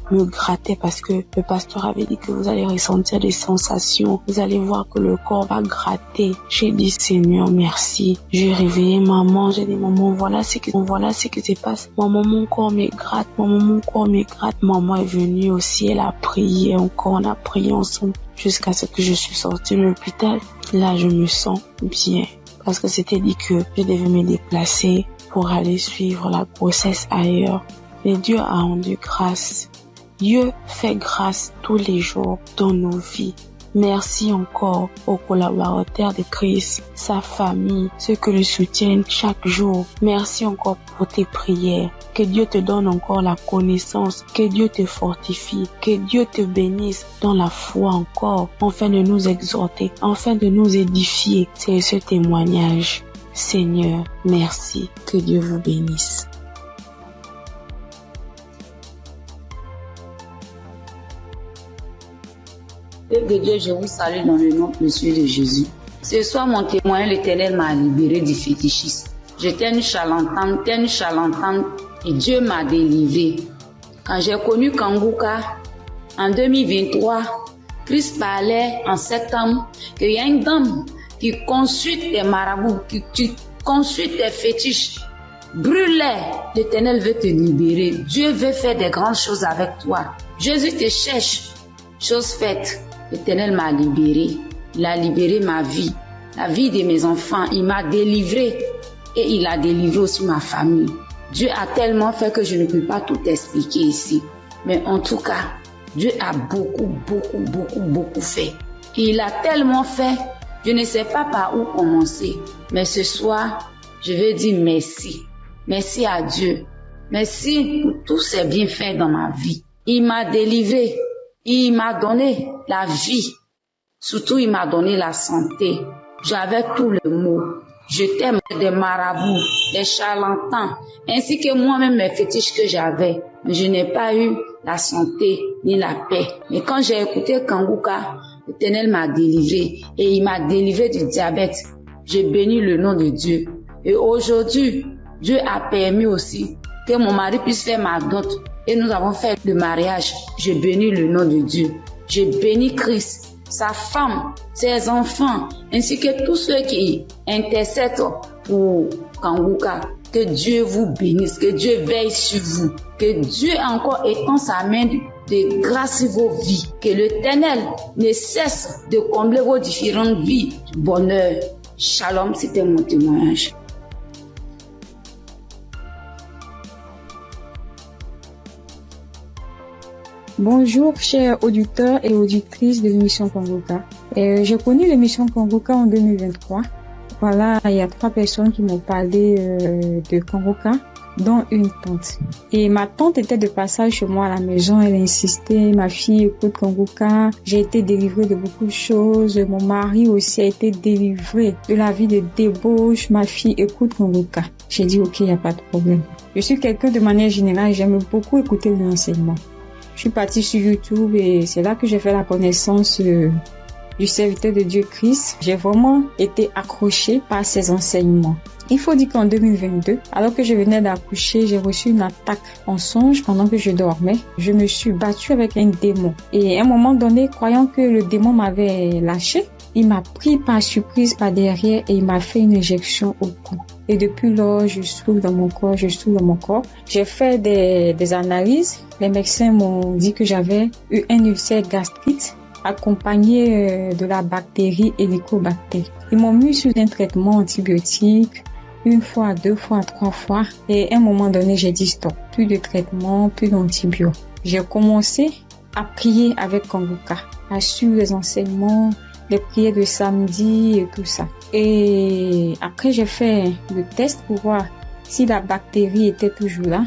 parce que le pasteur avait dit que vous allez ressentir des sensations. Vous allez voir que le corps va gratter. J'ai dit, Seigneur, merci. J'ai réveillé maman. J'ai dit, maman, voilà ce qui se passe. Maman, mon corps me gratte. Maman est venue aussi. Elle a prié encore. On a prié ensemble jusqu'à ce que je suis sortie de l'hôpital. Là, je me sens bien. Parce que c'était dit que je devais me déplacer pour aller suivre la grossesse ailleurs. Mais Dieu a rendu grâce. Dieu fait grâce tous les jours dans nos vies. Merci encore aux collaborateurs de Christ, sa famille, ceux qui le soutiennent chaque jour. Merci encore pour tes prières. Que Dieu te donne encore la connaissance, que Dieu te fortifie, que Dieu te bénisse dans la foi encore, afin de nous exhorter, afin de nous édifier. C'est ce témoignage. Seigneur, merci. Que Dieu vous bénisse. Père de Dieu, je vous salue dans le nom précieux de Jésus. Ce soir, mon témoin, l'Éternel m'a libéré du fétichisme. J'étais une charlatane et Dieu m'a délivré. Quand j'ai connu Kongoka, en 2023, Christ parlait en septembre qu'il y a une dame qui consulte des marabouts, qui consulte des fétiches. Brûle-les, l'Éternel veut te libérer. Dieu veut faire des grandes choses avec toi. Jésus te cherche. Chose faite, l'Éternel m'a libéré. Il a libéré ma vie, la vie de mes enfants. Il m'a délivré et il a délivré aussi ma famille. Dieu a tellement fait que je ne peux pas tout expliquer ici. Mais en tout cas, Dieu a beaucoup fait. Et il a tellement fait, je ne sais pas par où commencer. Mais ce soir, je vais dire merci. Merci à Dieu. Merci pour tous ces bienfaits dans ma vie. Il m'a délivré. Il m'a donné la vie. Surtout, il m'a donné la santé. J'avais tout le mot. J'étais des marabouts, des charlatans, ainsi que moi-même mes fétiches que j'avais. Mais je n'ai pas eu la santé ni la paix. Mais quand j'ai écouté Kanguka, l'Éternel m'a délivré et il m'a délivré du diabète. J'ai béni le nom de Dieu. Et aujourd'hui, Dieu a permis aussi que mon mari puisse faire ma dot. Et nous avons fait le mariage. Je bénis le nom de Dieu. Je bénis Christ, sa femme, ses enfants, ainsi que tous ceux qui intercèdent pour Kanguka. Que Dieu vous bénisse, que Dieu veille sur vous, que Dieu encore étend sa main de grâce sur vos vies, que l'Éternel ne cesse de combler vos différentes vies de bonheur. Shalom, c'était mon témoignage. Bonjour, chers auditeurs et auditrices de l'émission Kanguka. J'ai connu l'émission Kanguka en 2023. Voilà, il y a 3 personnes qui m'ont parlé de Kanguka, dont une tante. Et ma tante était de passage chez moi à la maison. Elle insistait, ma fille écoute Kanguka. J'ai été délivrée de beaucoup de choses. Mon mari aussi a été délivré de la vie de débauche. Ma fille écoute Kanguka. J'ai dit ok, il n'y a pas de problème. Je suis quelqu'un de manière générale, j'aime beaucoup écouter l'enseignement. Je suis partie sur YouTube et c'est là que j'ai fait la connaissance du serviteur de Dieu Christ. J'ai vraiment été accrochée par ses enseignements. Il faut dire qu'en 2022, alors que je venais d'accoucher, j'ai reçu une attaque en songe pendant que je dormais. Je me suis battue avec un démon. Et à un moment donné, croyant que le démon m'avait lâché, il m'a pris par surprise par derrière et il m'a fait une injection au cou. Et depuis lors, je souffre dans mon corps, J'ai fait des analyses. Les médecins m'ont dit que j'avais eu un ulcère gastrique accompagné de la bactérie Helicobacter. Ils m'ont mis sous un traitement antibiotique 1 fois, 2 fois, 3 fois. Et à un moment donné, j'ai dit stop. Plus de traitement, plus d'antibiotiques. J'ai commencé à prier avec Kanguka, à suivre les enseignements, les prières de samedi et tout ça. Et après, j'ai fait le test pour voir si la bactérie était toujours là.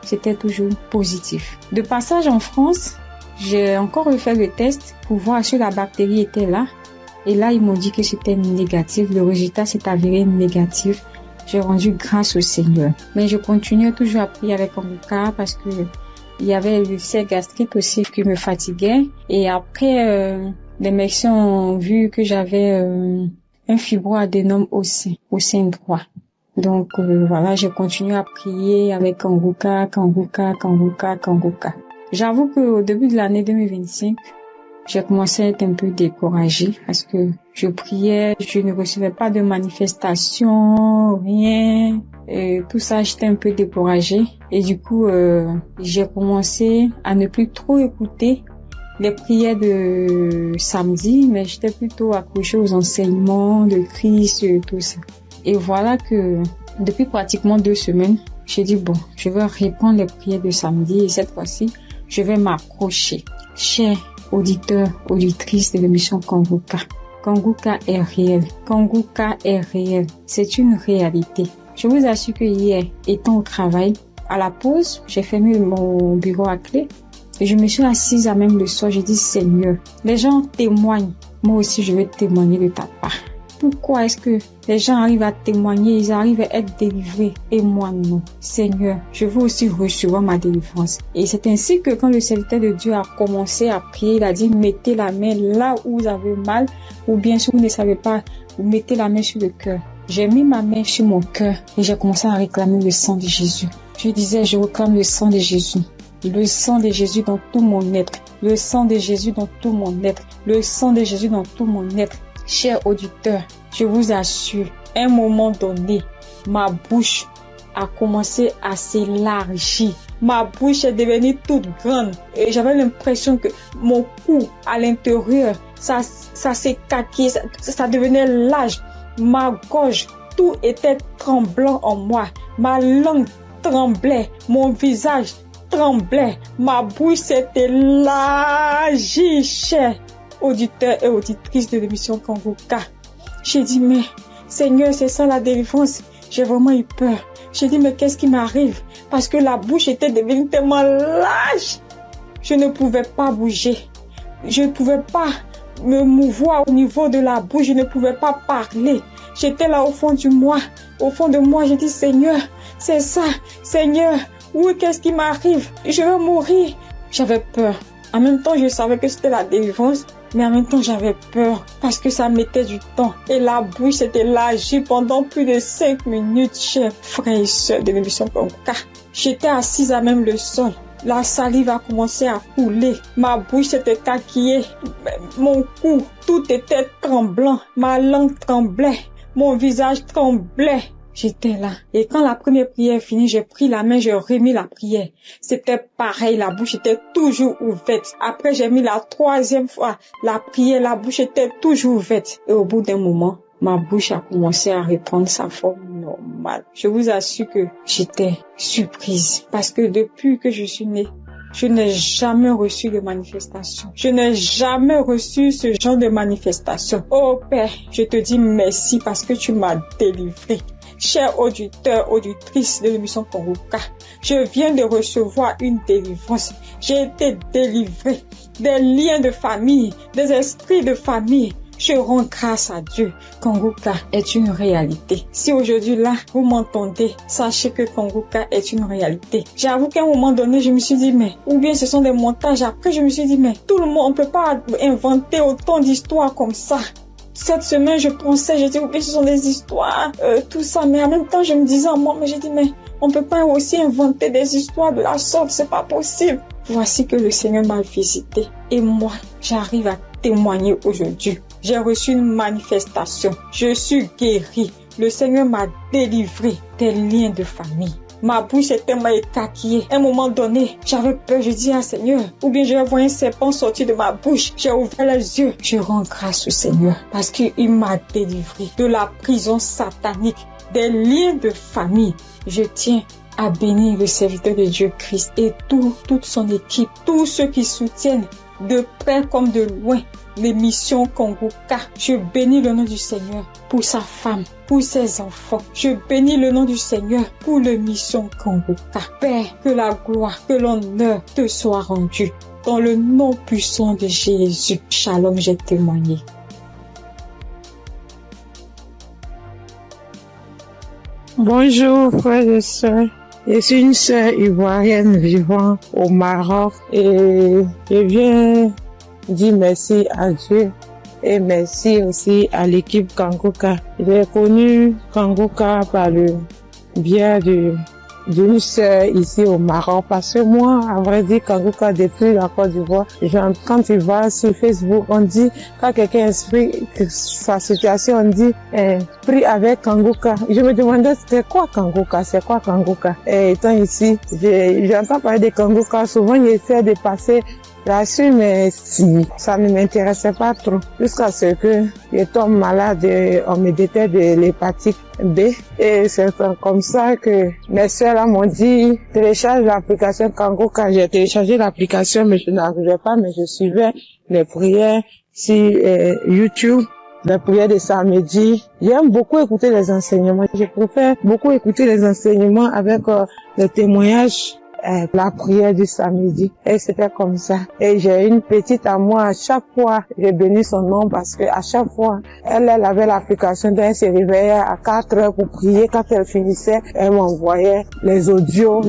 C'était toujours positif. De passage en France, j'ai encore refait le test pour voir si la bactérie était là. Et là, ils m'ont dit que c'était négatif. Le résultat s'est avéré négatif. J'ai rendu grâce au Seigneur. Mais je continuais toujours à prier avec Kanguka parce que il y avait l'ulcère gastrique aussi qui me fatiguait. Et après, les médecins ont vu que j'avais un fibroadénome au sein droit. Donc voilà, j'ai continué à prier avec Kanguka. J'avoue qu'au début de l'année 2025, j'ai commencé à être un peu découragée parce que je priais, je ne recevais pas de manifestation, rien. Et tout ça, j'étais un peu découragée. Et du coup, j'ai commencé à ne plus trop écouter les prières de samedi, mais j'étais plutôt accrochée aux enseignements de Christ et tout ça. Et voilà que depuis pratiquement 2 semaines, j'ai dit bon, je vais reprendre les prières de samedi et cette fois-ci, je vais m'accrocher. Chers auditeurs, auditrices de l'émission Kanguka, Kanguka est réel. Kanguka est réel. C'est une réalité. Je vous assure que hier, étant au travail, à la pause, j'ai fermé mon bureau à clé et je me suis assise à même le soir. J'ai dit Seigneur, les gens témoignent. Moi aussi, je vais témoigner de ta part. Pourquoi est-ce que les gens arrivent à témoigner, ils arrivent à être délivrés et moi non? Seigneur, je veux aussi recevoir ma délivrance. Et c'est ainsi que quand le serviteur de Dieu a commencé à prier, il a dit mettez la main là où vous avez mal, ou bien si vous ne savez pas, vous mettez la main sur le cœur. J'ai mis ma main sur mon cœur et j'ai commencé à réclamer le sang de Jésus. Je disais, je réclame le sang de Jésus. Le sang de Jésus dans tout mon être. Le sang de Jésus dans tout mon être. Le sang de Jésus dans tout mon être. Chers auditeurs, je vous assure, à un moment donné, ma bouche a commencé à s'élargir. ma bouche est devenue toute grande et j'avais l'impression que mon cou à l'intérieur, ça s'écaquait, ça devenait large. Ma gorge, tout était tremblant en moi. Ma langue tremblait, mon visage tremblait, ma bouche s'était élargie, chers auditeurs et auditrices de l'émission Kangoka. J'ai dit, mais Seigneur, c'est ça la délivrance. J'ai vraiment eu peur. J'ai dit, mais qu'est-ce qui m'arrive? Parce que la bouche était devenue tellement large. Je ne pouvais pas bouger. Je ne pouvais pas me mouvoir au niveau de la bouche. Je ne pouvais pas parler. J'étais là au fond de moi. Au fond de moi, j'ai dit, Seigneur, c'est ça. Seigneur, oui, qu'est-ce qui m'arrive? Je vais mourir. J'avais peur. En même temps, je savais que c'était la délivrance, mais en même temps, j'avais peur parce que ça mettait du temps. Et la bouche s'était élargie pendant plus de 5 minutes, chers frères et sœurs de l'émission Kangoka. J'étais assise à même le sol. La salive a commencé à couler. Ma bouche s'était caquillée. Mon cou, tout était tremblant. Ma langue tremblait. Mon visage tremblait. J'étais là. Et quand la première prière est finie, j'ai pris la main, j'ai remis la prière. C'était pareil, la bouche était toujours ouverte. Après, j'ai mis la 3e fois la prière, la bouche était toujours ouverte. Et au bout d'un moment, ma bouche a commencé à reprendre sa forme normale. Je vous assure que j'étais surprise. Parce que depuis que je suis née, je n'ai jamais reçu de manifestation. Je n'ai jamais reçu ce genre de manifestation. Oh Père, je te dis merci parce que tu m'as délivré. Chers auditeurs, auditrices de l'émission Kangoka, je viens de recevoir une délivrance. J'ai été délivré des liens de famille, des esprits de famille. Je rends grâce à Dieu. Kangoka est une réalité. Si aujourd'hui là, vous m'entendez, sachez que Kangoka est une réalité. J'avoue qu'à un moment donné, je me suis dit, mais, ou bien ce sont des montages. Après, je me suis dit, mais, tout le monde, on peut pas inventer autant d'histoires comme ça. Cette semaine, je pensais, j'ai dit, oui, ce sont des histoires, tout ça. Mais en même temps, je me disais en moi, mais j'ai dit, mais on peut pas aussi inventer des histoires de la sorte, c'est pas possible. Voici que le Seigneur m'a visité. Et moi, j'arrive à témoigner aujourd'hui. J'ai reçu une manifestation. Je suis guérie. Le Seigneur m'a délivré des liens de famille. Ma bouche était tellement écaquillée. À un moment donné, j'avais peur. Je dis, Seigneur, ou bien je vais voir un serpent sortir de ma bouche. J'ai ouvert les yeux. Je rends grâce au Seigneur parce qu'il m'a délivré de la prison satanique, des liens de famille. Je tiens à bénir le serviteur de Dieu Christ et toute son équipe, tous ceux qui soutiennent de près comme de loin l'émission Kangoka. Je bénis le nom du Seigneur pour sa femme, pour ses enfants. Je bénis le nom du Seigneur pour l'émission Kangoka. Père, que la gloire, que l'honneur te soit rendu. Dans le nom puissant de Jésus. Shalom, j'ai témoigné. Bonjour frères et sœurs. Je suis une sœur ivoirienne vivant au Maroc et je viens dire merci à Dieu et merci aussi à l'équipe Kangoka. J'ai connu Kangoka par le biais d'une sœur ici au Maroc parce que moi, à vrai dire, Kangoka depuis la Côte d'Ivoire, quand tu vas sur Facebook, on dit, quand quelqu'un explique sa situation, on dit, prie avec Kangoka. Je me demandais, c'est quoi Kangoka? Et étant ici, j'entends parler de Kangoka, souvent j'essaie de passer là-dessus, mais ça ne m'intéressait pas trop. Jusqu'à ce que je tombe malade, on me détecte de l'hépatite B. Et c'est comme ça que mes soeurs m'ont dit, télécharge l'application Kangoka. J'ai téléchargé l'application, mais je n'arrivais pas, mais je suivais les prières sur YouTube. Les prières de samedi. J'aime beaucoup écouter les enseignements. Je préfère beaucoup écouter les enseignements avec les témoignages. La prière du samedi. Et c'était comme ça. Et j'ai une petite à moi, à chaque fois, j'ai béni son nom parce que à chaque fois, elle avait l'application, donc elle se réveillait à 4 heures pour prier. Quand elle finissait, elle m'envoyait les audios,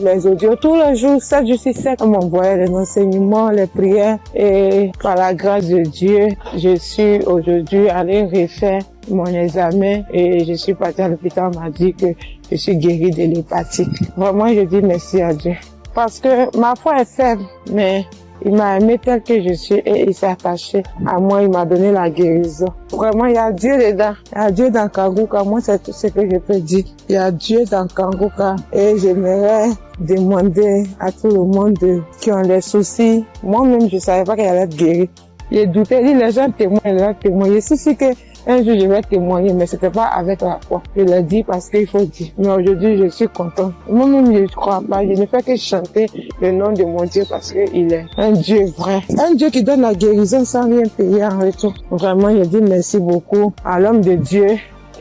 tous les jours, 7 jours sur 7, elle m'envoyait les enseignements, les prières. Et par la grâce de Dieu, je suis aujourd'hui allée refaire mon examen et je suis partie à l'hôpital, on m'a dit que je suis guérie de l'hépatite. Vraiment, je dis merci à Dieu. Parce que ma foi est faible, mais Il m'a aimé tel que je suis et il s'est attaché à moi, il m'a donné la guérison. Vraiment, il y a Dieu dedans. Il y a Dieu dans Kanguka. Moi, c'est tout ce que je peux dire. Il y a Dieu dans Kanguka et j'aimerais demander à tout le monde qui ont des soucis. Moi-même, je ne savais pas qu'elle allait être guérie. J'ai douté, les gens témoignent. Je suis sûre qu'un jour je vais témoigner, mais c'était pas avec la foi. Je l'ai dit parce qu'il faut dire. Mais aujourd'hui, je suis contente. Moi-même, je ne crois pas. Je ne fais que chanter le nom de mon Dieu parce qu'il est un Dieu vrai. Un Dieu qui donne la guérison sans rien payer en retour. Vraiment, je dis merci beaucoup à l'homme de Dieu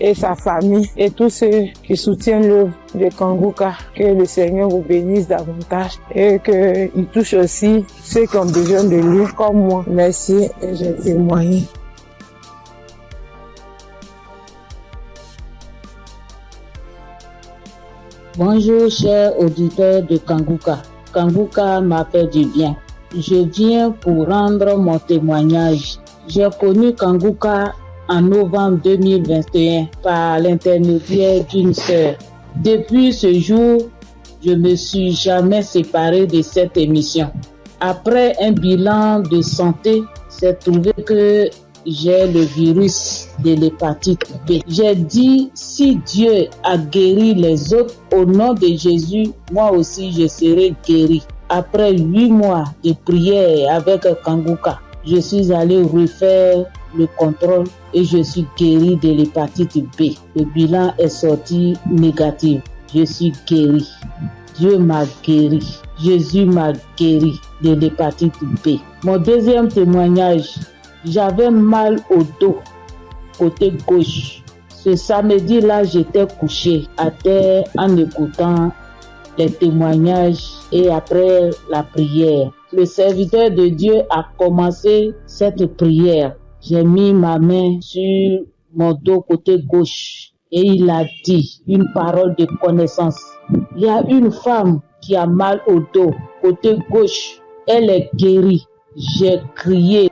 et sa famille et tous ceux qui soutiennent l'œuvre de Kanguka. Que le Seigneur vous bénisse davantage et qu'il touche aussi ceux qui ont besoin de lui comme moi. Merci et je témoigne. Bonjour chers auditeurs de Kanguka. Kanguka m'a fait du bien. Je viens pour rendre mon témoignage. J'ai connu Kanguka en novembre 2021 par l'intermédiaire d'une sœur. Depuis ce jour, je ne me suis jamais séparé de cette émission. Après un bilan de santé, c'est trouvé que j'ai le virus de l'hépatite B. J'ai dit, si Dieu a guéri les autres, au nom de Jésus, moi aussi je serai guéri. Après 8 mois de prière avec Kanguka, je suis allé refaire le contrôle et je suis guéri de l'hépatite B. Le bilan est sorti négatif. Je suis guéri. Dieu m'a guéri. Jésus m'a guéri de l'hépatite B. Mon deuxième témoignage, j'avais mal au dos, côté gauche. Ce samedi-là, j'étais couché à terre en écoutant les témoignages et après la prière. Le serviteur de Dieu a commencé cette prière. J'ai mis ma main sur mon dos côté gauche et il a dit une parole de connaissance. Il y a une femme qui a mal au dos côté gauche. Elle est guérie. J'ai crié.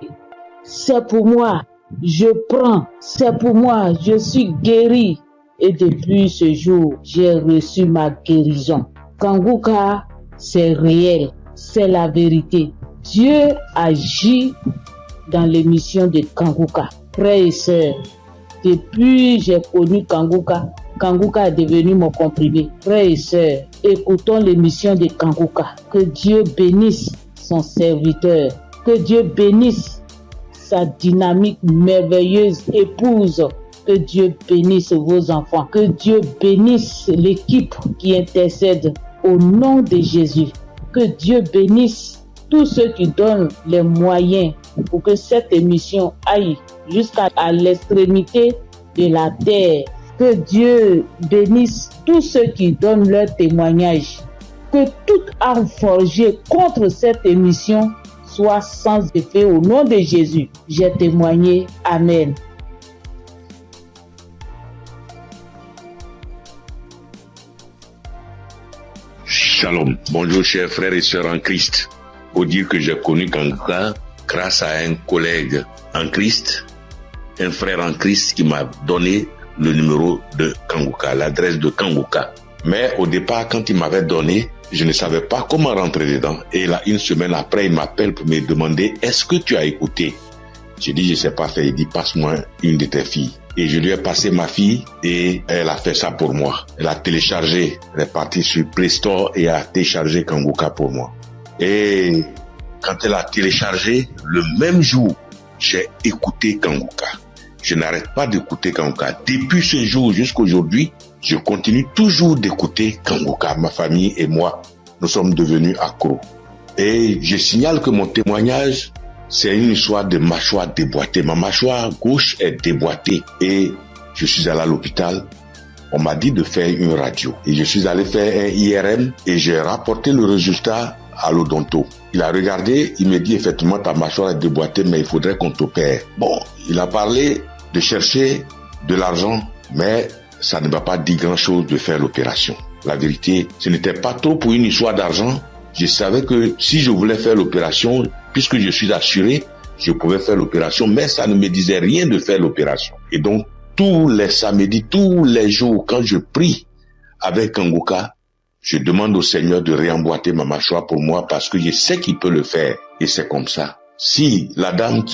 C'est pour moi. Je prends. C'est pour moi. Je suis guéri. Et depuis ce jour, j'ai reçu ma guérison. Kanguka, c'est réel. C'est la vérité. Dieu agit dans l'émission de Kanguka. Frères et sœurs, depuis j'ai connu Kanguka, Kanguka est devenu mon comprimé. Frères et sœurs, écoutons l'émission de Kanguka. Que Dieu bénisse son serviteur. Que Dieu bénisse sa dynamique merveilleuse épouse. Que Dieu bénisse vos enfants. Que Dieu bénisse l'équipe qui intercède au nom de Jésus. Que Dieu bénisse tous ceux qui donnent les moyens pour que cette émission aille jusqu'à l'extrémité de la terre. Que Dieu bénisse tous ceux qui donnent leur témoignage. Que toute arme forgée contre cette émission soit sans effet au nom de Jésus. J'ai témoigné. Amen. Shalom. Bonjour chers frères et sœurs en Christ. Pour dire que j'ai connu Kanguka grâce à un collègue en Christ, un frère en Christ qui m'a donné le numéro de Kanguka, l'adresse de Kanguka. Mais au départ, quand il m'avait donné, je ne savais pas comment rentrer dedans. Et là, une semaine après, il m'appelle pour me demander « Est-ce que tu as écouté ?» J'ai dit « Je ne sais pas faire ». Il dit « Passe-moi une de tes filles ». Et je lui ai passé ma fille et elle a fait ça pour moi. Elle a téléchargé, elle est partie sur Play Store et a téléchargé Kanguka pour moi. Et quand elle a téléchargé, le même jour, j'ai écouté Kanguka. Je n'arrête pas d'écouter Kanguka. Depuis ce jour jusqu'à aujourd'hui, je continue toujours d'écouter Kanguka. Ma famille et moi, nous sommes devenus accros. Et je signale que mon témoignage, c'est une histoire de mâchoire déboîtée. Ma mâchoire gauche est déboîtée et je suis allé à l'hôpital. On m'a dit de faire une radio. Et je suis allé faire un IRM et j'ai rapporté le résultat à l'odonto. Il a regardé, il me dit effectivement ta mâchoire est déboîtée mais il faudrait qu'on t'opère. Bon, il a parlé de chercher de l'argent mais ça ne m'a pas dit grand chose de faire l'opération. La vérité, ce n'était pas trop pour une histoire d'argent. Je savais que si je voulais faire l'opération, puisque je suis assuré, je pouvais faire l'opération, mais ça ne me disait rien de faire l'opération. Et donc, tous les samedis, tous les jours, quand je prie avec Kanguka, Je demande au Seigneur de réemboîter ma mâchoire pour moi parce que je sais qu'il peut le faire. Et c'est comme ça. Si la dame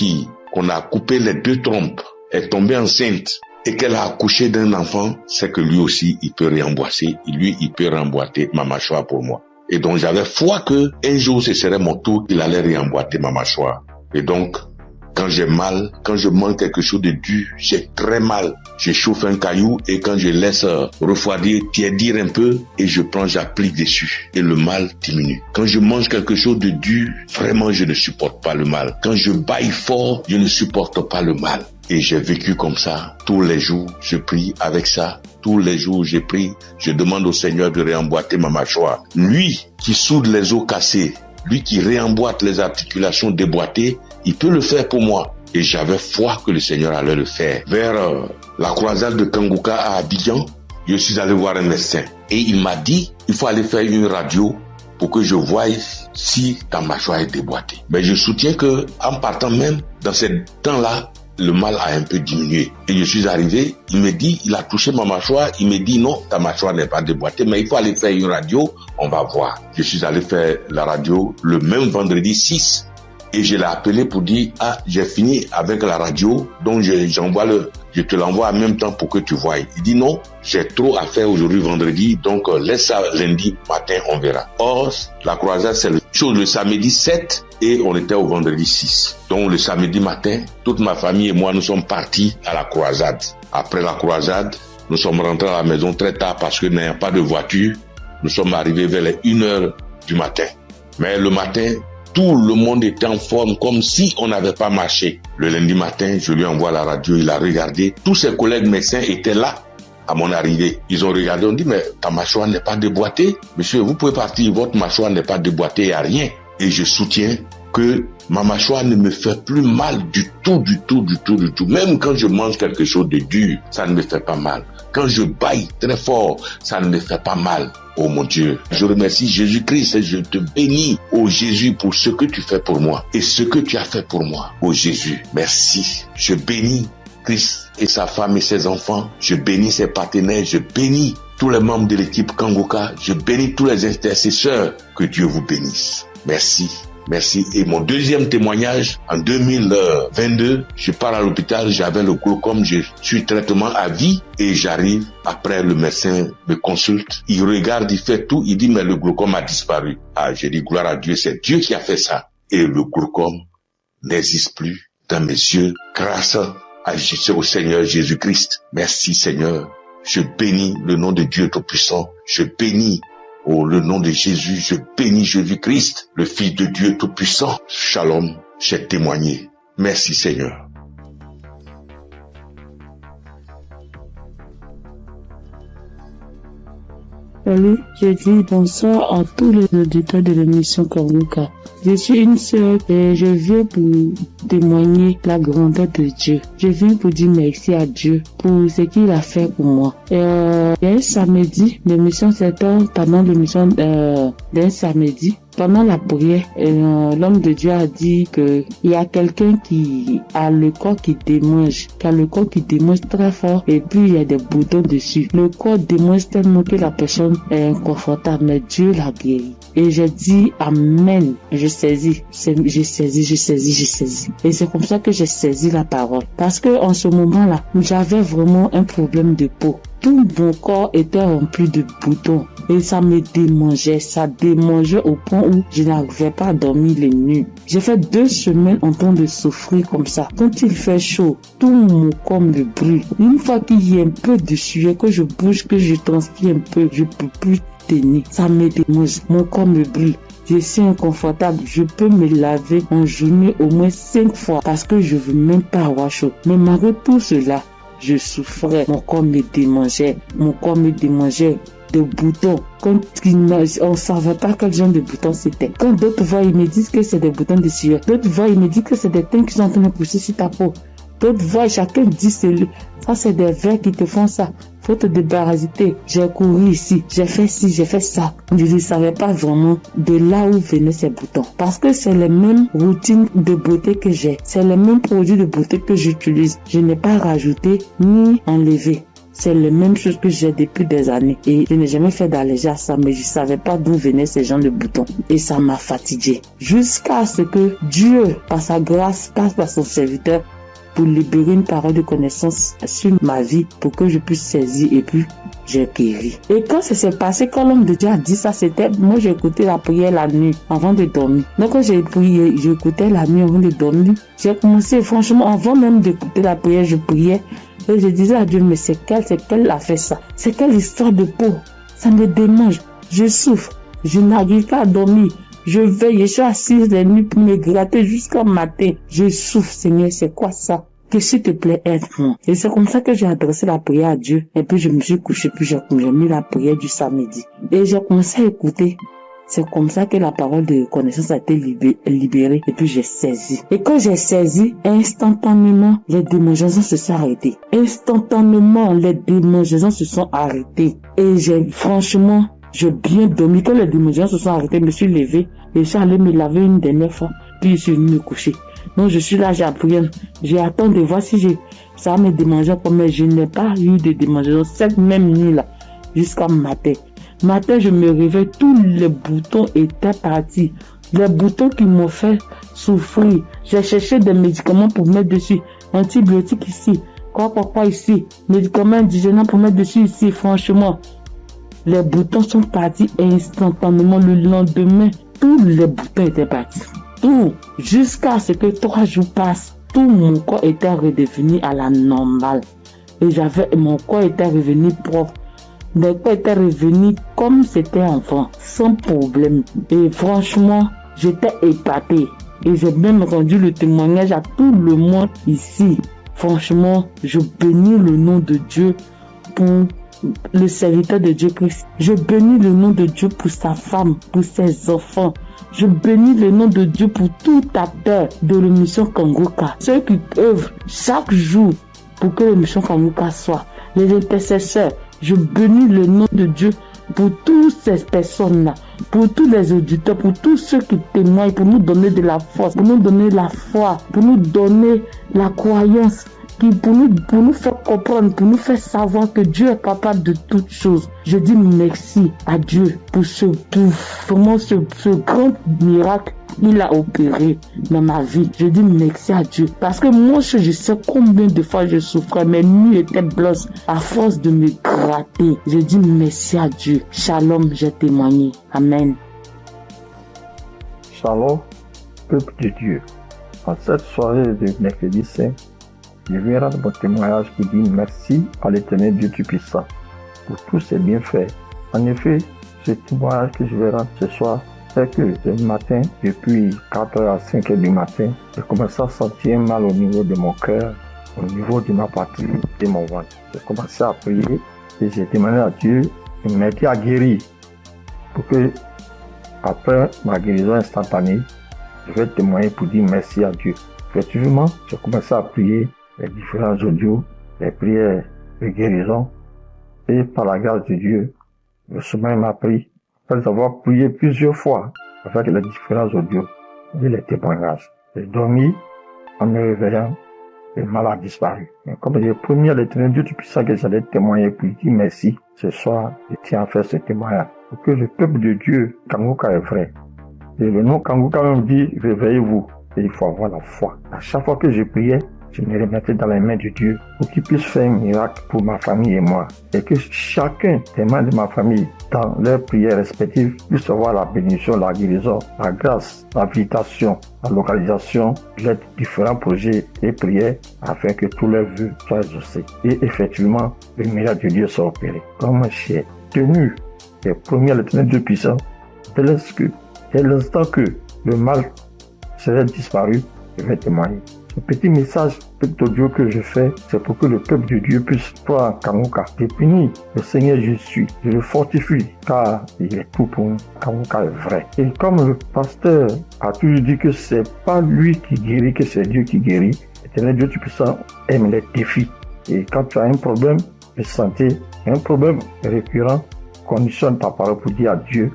qu'on a coupé les 2 trompes est tombée enceinte et qu'elle a accouché d'un enfant, c'est que lui aussi, il peut réemboîter. Il peut réemboîter ma mâchoire pour moi. Et donc, j'avais foi que un jour, ce serait mon tour, il allait réemboîter ma mâchoire. Et donc, quand j'ai mal, quand je mange quelque chose de dur, j'ai très mal. Je chauffe un caillou et quand je laisse refroidir, tiédir un peu et j'applique dessus et le mal diminue. Quand je mange quelque chose de dur, vraiment je ne supporte pas le mal. Quand je bâille fort, je ne supporte pas le mal. Et j'ai vécu comme ça. Tous les jours, je prie avec ça. Tous les jours, je prie. Je demande au Seigneur de réemboîter ma mâchoire. Lui qui soude les os cassés, lui qui réemboîte les articulations déboîtées, il peut le faire pour moi. Et j'avais foi que le Seigneur allait le faire. Vers la croisade de Kanguka à Abidjan, je suis allé voir un médecin. Et il m'a dit, il faut aller faire une radio pour que je voie si ta mâchoire est déboîtée. Mais je soutiens que en partant même, dans ce temps-là, le mal a un peu diminué. Et je suis arrivé, il me dit, il a touché ma mâchoire, il me dit non, ta mâchoire n'est pas déboîtée, mais il faut aller faire une radio, on va voir. Je suis allé faire la radio le même vendredi 6. Et je l'ai appelé pour dire, j'ai fini avec la radio, donc je te l'envoie en même temps pour que tu voies. Il dit non, j'ai trop à faire aujourd'hui vendredi, donc laisse ça lundi matin, on verra. Or, la croisade, c'est le samedi 7 et on était au vendredi 6. Donc le samedi matin, toute ma famille et moi, nous sommes partis à la croisade. Après la croisade, nous sommes rentrés à la maison très tard parce que n'ayant pas de voiture, nous sommes arrivés vers les 1h du matin. Mais le matin, tout le monde était en forme comme si on n'avait pas marché. Le lundi matin, je lui envoie la radio, il a regardé. Tous ses collègues médecins étaient là à mon arrivée. Ils ont regardé, on dit, mais ta mâchoire n'est pas déboîtée. Monsieur, vous pouvez partir, votre mâchoire n'est pas déboîtée, il n'y a rien. Et je soutiens que ma mâchoire ne me fait plus mal du tout. Même quand je mange quelque chose de dur, ça ne me fait pas mal. Quand je bâille très fort, ça ne me fait pas mal. Oh mon Dieu, je remercie Jésus-Christ et je te bénis, oh Jésus, pour ce que tu fais pour moi et ce que tu as fait pour moi. Oh Jésus, merci. Je bénis Christ et sa femme et ses enfants. Je bénis ses partenaires. Je bénis tous les membres de l'équipe Kanguka. Je bénis tous les intercesseurs. Que Dieu vous bénisse. Merci. Merci. Et mon deuxième témoignage, en 2022, je pars à l'hôpital, j'avais le glaucome, je suis traitement à vie et j'arrive, après le médecin me consulte, il regarde, il fait tout, il dit mais le glaucome a disparu. J'ai dit gloire à Dieu, c'est Dieu qui a fait ça. Et le glaucome n'existe plus dans mes yeux grâce au Seigneur Jésus-Christ. Merci Seigneur. Je bénis le nom de Dieu Tout-Puissant. Je bénis le nom de Jésus, je bénis Jésus-Christ, le Fils de Dieu Tout-Puissant. Shalom, j'ai témoigné. Merci Seigneur. Salut, je dis bonsoir à tous les auditeurs de l'émission Kanguka. Je suis une sœur et je viens pour témoigner la grandeur de Dieu. Je viens pour dire merci à Dieu pour ce qu'il a fait pour moi. Il y a un samedi, l'émission s'étend pendant l'émission d'un samedi. Pendant la prière, l'homme de Dieu a dit que il y a quelqu'un qui a le corps qui démange, très fort et puis il y a des boutons dessus. Le corps démange tellement que la personne est inconfortable, mais Dieu l'a guéri. Et j'ai dit amen. Je saisis. Et c'est comme ça que j'ai saisi la parole. Parce que en ce moment-là, j'avais vraiment un problème de peau. Tout mon corps était rempli de boutons et ça me démangeait. Ça démangeait au point où je n'arrivais pas à dormir les nuits. J'ai fait 2 semaines en train de souffrir comme ça. Quand il fait chaud, tout mon corps me brûle. Une fois qu'il y a un peu de sueur, que je bouge, que je transpire un peu, je peux plus tenir. Ça me démange. Mon corps me brûle. Je suis inconfortable. Je peux me laver en journée au moins 5 fois parce que je veux même pas avoir chaud. Mais malgré tout cela, je souffrais, mon corps me démangeait de boutons. Quand on ne savait pas quel genre de boutons c'était. Quand d'autres voient, ils me disent que c'est des boutons de sueur. D'autres voient, ils me disent que c'est des teintes qui sont en train de pousser sur ta peau. D'autres voient, chacun dit ça c'est des vers qui te font ça. Faut te débarrasser. J'ai couru ici, j'ai fait ci, j'ai fait ça. Je ne savais pas vraiment de là où venaient ces boutons. Parce que c'est les mêmes routines de beauté que j'ai. C'est les mêmes produits de beauté que j'utilise. Je n'ai pas rajouté ni enlevé. C'est la même chose que j'ai depuis des années. Et je n'ai jamais fait d'allergie à ça, mais je savais pas d'où venaient ces gens de boutons. Et ça m'a fatigué. Jusqu'à ce que Dieu, par sa grâce, passe par son serviteur pour libérer une parole de connaissance sur ma vie pour que je puisse saisir et puis j'ai guéri. Et quand ça s'est passé, quand l'homme de Dieu a dit ça, c'était, moi j'ai écouté la prière la nuit avant de dormir. Donc quand j'ai prié, j'écoutais la nuit avant de dormir. J'ai commencé, franchement, avant même d'écouter la prière, je priais. Et je disais à Dieu, mais c'est quelle a fait ça? C'est quelle histoire de peau? Ça me démange. Je souffre. Je n'arrive pas à dormir. Je veille, je suis assise les nuits pour me gratter jusqu'au matin. Je souffre, Seigneur, c'est quoi ça? Que s'il te plaît, aide-moi. Et c'est comme ça que j'ai adressé la prière à Dieu. Et puis je me suis couché, puis j'ai mis la prière du samedi. Et j'ai commencé à écouter. C'est comme ça que la parole de connaissance a été libérée. Et puis j'ai saisi. Et quand j'ai saisi, instantanément, les démangeaisons se sont arrêtées. Instantanément, les démangeaisons se sont arrêtées. Et franchement, j'ai bien dormi. Quand les démangeaisons se sont arrêtées, je me suis levé. Et je suis allé me laver une dernière fois. Puis je suis venu me coucher. Donc je suis là, j'ai appris. J'ai attendu de voir si ça va me démanger. Mais je n'ai pas eu de démangeaison cette même nuit-là. Jusqu'à matin. Matin, je me réveille, tous les boutons étaient partis. Les boutons qui m'ont fait souffrir. J'ai cherché des médicaments pour mettre dessus. Antibiotiques ici. Quoi ici. Médicaments indigènes pour mettre dessus ici. Franchement, les boutons sont partis instantanément. Le lendemain, tous les boutons étaient partis. Tout. Jusqu'à ce que 3 jours passent. Tout mon corps était redevenu à la normale. Et mon corps était revenu propre. Mon corps était revenu comme c'était enfant, sans problème. Et franchement, j'étais épatée. Et j'ai même rendu le témoignage à tout le monde ici. Franchement, je bénis le nom de Dieu pour le serviteur de Dieu Christ. Je bénis le nom de Dieu pour sa femme, pour ses enfants. Je bénis le nom de Dieu pour tout acteur de l'émission Kangoka. Ceux qui œuvrent chaque jour pour que l'émission Kangoka soit. Les intercesseurs. Je bénis le nom de Dieu pour toutes ces personnes-là, pour tous les auditeurs, pour tous ceux qui témoignent, pour nous donner de la force, pour nous donner la foi, pour nous donner la croyance, pour nous faire comprendre, pour nous faire savoir que Dieu est capable de toutes choses. Je dis merci à Dieu pour ce grand miracle qu'il a opéré dans ma vie. Je dis merci à Dieu. Parce que moi, je sais combien de fois je souffrais. Mes nuits étaient blanches à force de me gratter. Je dis merci à Dieu. Shalom, j'ai témoigné. Amen. Shalom, peuple de Dieu. En cette soirée de mercredi saint, je viens rendre mon témoignage pour dire merci à l'Éternel Dieu Tout-Puissant pour tous ses bienfaits. En effet, ce témoignage que je vais rendre ce soir, c'est que ce matin, depuis 4h à 5h du matin, j'ai commencé à sentir mal au niveau de mon cœur, au niveau de ma partie de mon ventre. J'ai commencé à prier et j'ai demandé à Dieu de m'aider à guérir pour que, après ma guérison instantanée, je vais témoigner pour dire merci à Dieu. Effectivement, j'ai commencé à prier les différents audios, les prières de guérison, et par la grâce de Dieu, le sommeil m'a pris. Après avoir prié plusieurs fois avec les différents audios et les témoignages, j'ai dormi en me réveillant, le mal a disparu. Mais comme j'ai promis à l'Éternel Dieu Tout-Puissant que j'allais témoigner pour lui dire merci, ce soir, je tiens à faire ce témoignage pour que le peuple de Dieu, Kangoka est vrai. Et le nom Kangoka même dit, réveillez-vous. Et il faut avoir la foi. À chaque fois que je priais, je me remettais dans les mains de Dieu pour qu'il puisse faire un miracle pour ma famille et moi. Et que chacun des membres de ma famille, dans leurs prières respectives, puisse avoir la bénédiction, la guérison, la grâce, l'habilitation, la localisation, les différents projets et prières afin que tous leurs vœux soient exaucés. Et effectivement, le miracle de Dieu soit opéré. Comme j'ai tenu et promis à l'Éternel Dieu puissant, dès l'instant que le mal serait disparu, je vais témoigner. Ce petit message, petit audio que je fais, c'est pour que le peuple de Dieu puisse croire en Kangoka. Je bénis le Seigneur Jésus, je le fortifie, car il est tout pour nous. Kangoka est vrai. Et comme le pasteur a toujours dit que c'est pas lui qui guérit, que c'est Dieu qui guérit, l'Éternel Dieu Tout-Puissant aime les défis. Et quand tu as un problème de santé, un problème récurrent, conditionne ta parole pour dire à Dieu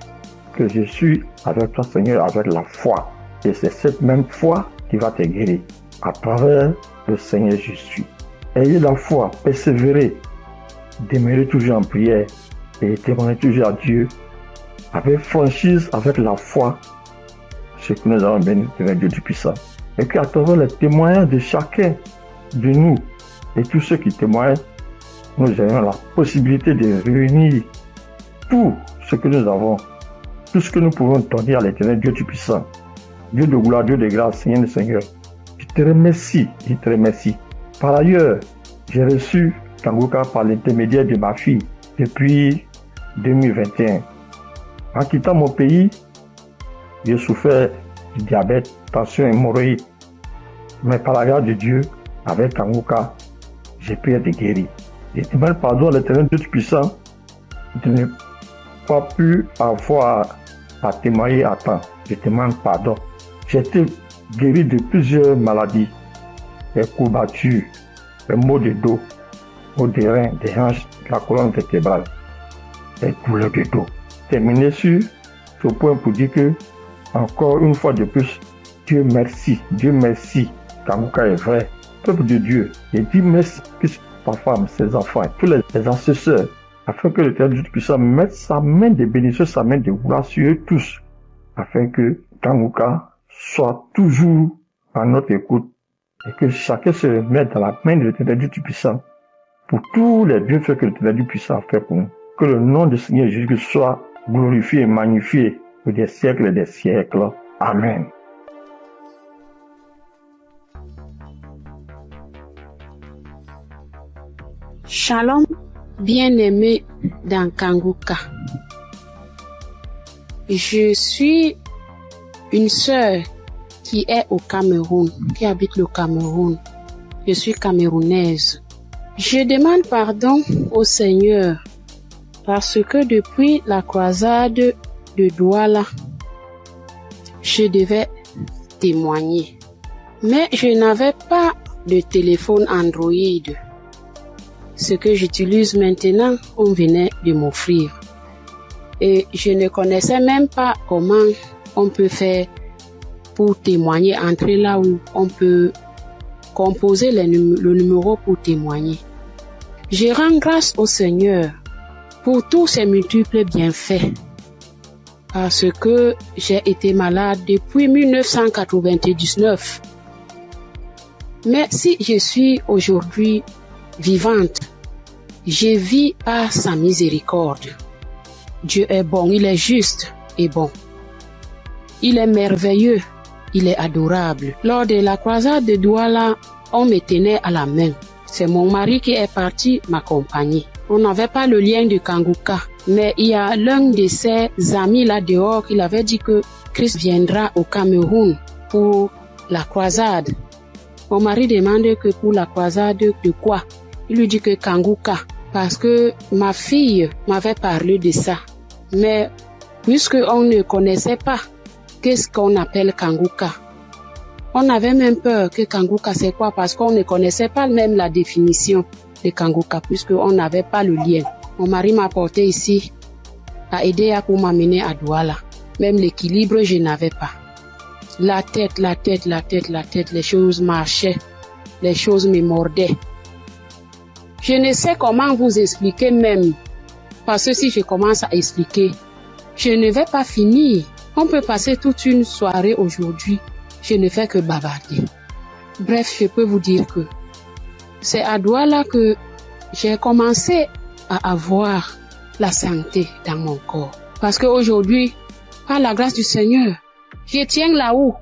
que je suis avec toi, Seigneur, avec la foi. Et c'est cette même foi qui va te guérir. À travers le Seigneur Jésus. Ayez la foi, persévérez. demeurer toujours en prière et témoigner toujours à Dieu avec franchise, avec la foi, ce que nous avons béni devant Dieu du puissant. Et qu'à travers les témoignages de chacun de nous et tous ceux qui témoignent, nous ayons la possibilité de réunir tout ce que nous avons, tout ce que nous pouvons donner à l'Éternel Dieu du puissant. Dieu de gloire, Dieu de grâce, Seigneur le Seigneur. Je te remercie. Par ailleurs, j'ai reçu Kanguka par l'intermédiaire de ma fille depuis 2021. En quittant mon pays, j'ai souffert du diabète, tension et hémorroïde. Mais par la grâce de Dieu, avec Kanguka, j'ai pu être guéri. Je demande pardon à l'Éternel Dieu puissant de ne pas pu avoir à témoigner à temps. Je demande pardon. J'ai été guéri de plusieurs maladies, des courbatures, des maux de dos, maux des reins, des hanches, de la colonne vertébrale, des douleurs de dos. Terminé sur ce point pour dire que, encore une fois de plus, Dieu merci, Kanguka est vrai. Peuple de Dieu, je dis merci que ma femme, ses enfants, tous les assesseurs, afin que l'Éternel Dieu puissant mette sa main de bénédiction, sa main de gloire sur eux tous, afin que Kanguka soit toujours à notre écoute et que chacun se mette dans la main de l'Éternel Dieu puissant pour tous les bienfaits que l'Éternel Dieu puissant a fait pour nous. Que le nom du Seigneur Jésus soit glorifié et magnifié pour des siècles et des siècles. Amen. Shalom, bien-aimé dans Kanguka. Je suis une sœur qui est au Cameroun, qui habite le Cameroun. Je suis camerounaise. Je demande pardon au Seigneur parce que depuis la croisade de Douala, je devais témoigner. Mais je n'avais pas de téléphone Android. Ce que j'utilise maintenant, on venait de m'offrir. Et je ne connaissais même pas comment on peut faire pour témoigner, entrer là où on peut composer le numéro pour témoigner. Je rends grâce au Seigneur pour tous ses multiples bienfaits. Parce que j'ai été malade depuis 1999. Mais si je suis aujourd'hui vivante, je vis par sa miséricorde. Dieu est bon, il est juste et bon. Il est merveilleux, il est adorable. Lors de la croisade de Douala, on me tenait à la main. C'est mon mari qui est parti m'accompagner. On n'avait pas le lien de Kanguka, mais il y a l'un de ses amis là dehors qui avait dit que Christ viendra au Cameroun pour la croisade. Mon mari demande que pour la croisade de quoi? Il lui dit que Kanguka, parce que ma fille m'avait parlé de ça. Mais puisque on ne connaissait pas qu'est-ce qu'on appelle Kanguka, on avait même peur que Kanguka c'est quoi, parce qu'on ne connaissait pas même la définition de Kanguka, puisqu'on n'avait pas le lien. Mon mari m'a porté ici, a aidé pour m'amener à Douala. Même l'équilibre, je n'avais pas. La tête, les choses marchaient, les choses me mordaient. Je ne sais comment vous expliquer même, parce que si je commence à expliquer, je ne vais pas finir. On peut passer toute une soirée aujourd'hui, je ne fais que bavarder. Bref, je peux vous dire que c'est à Douala que j'ai commencé à avoir la santé dans mon corps. Parce qu'aujourd'hui, par la grâce du Seigneur, je tiens là-haut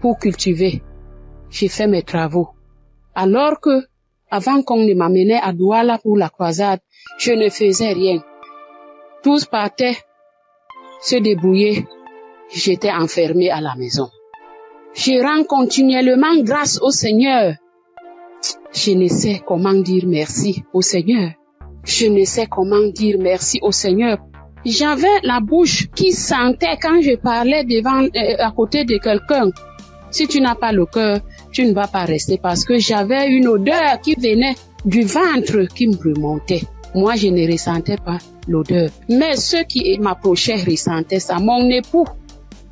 pour cultiver. J'ai fait mes travaux. Alors que, avant qu'on ne m'amenait à Douala pour la croisade, je ne faisais rien. Tous partaient se débrouiller. J'étais enfermée à la maison. Je rends continuellement grâce au Seigneur. Je ne sais comment dire merci au Seigneur. Je ne sais comment dire merci au Seigneur. J'avais la bouche qui sentait quand je parlais à côté de quelqu'un. Si tu n'as pas le cœur, tu ne vas pas rester, parce que j'avais une odeur qui venait du ventre qui me remontait. Moi, je ne ressentais pas l'odeur. Mais ceux qui m'approchaient ressentaient ça. Mon époux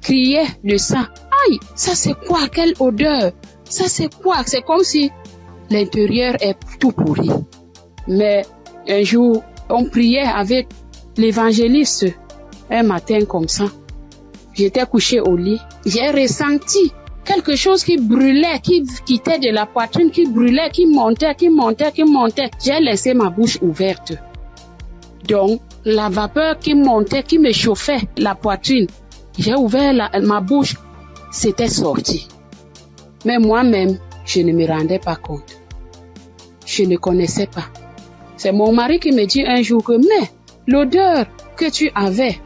criait de ça. Aïe, ça c'est quoi? Quelle odeur? Ça c'est quoi? C'est comme si l'intérieur est tout pourri. Mais Un jour, on priait avec l'évangéliste un matin comme ça. J'étais couchée au lit. J'ai ressenti quelque chose qui brûlait, qui quittait de la poitrine, qui brûlait, qui montait. J'ai laissé ma bouche ouverte. Donc, la vapeur qui montait, qui me chauffait la poitrine, j'ai ouvert ma bouche, c'était sorti. Mais moi-même, je ne me rendais pas compte. Je ne connaissais pas. C'est mon mari qui me dit un jour que, mais l'odeur que tu avais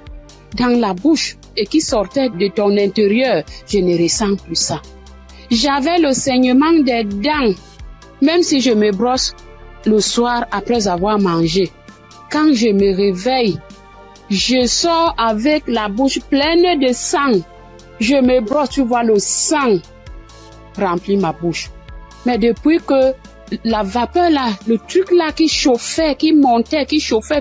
dans la bouche et qui sortait de ton intérieur, je ne ressens plus ça. J'avais le saignement des dents, même si je me brosse le soir après avoir mangé. Quand je me réveille, je sors avec la bouche pleine de sang. Je me brosse, tu vois, le sang remplit ma bouche. Mais depuis que la vapeur là, le truc là qui chauffait, qui montait, qui chauffait,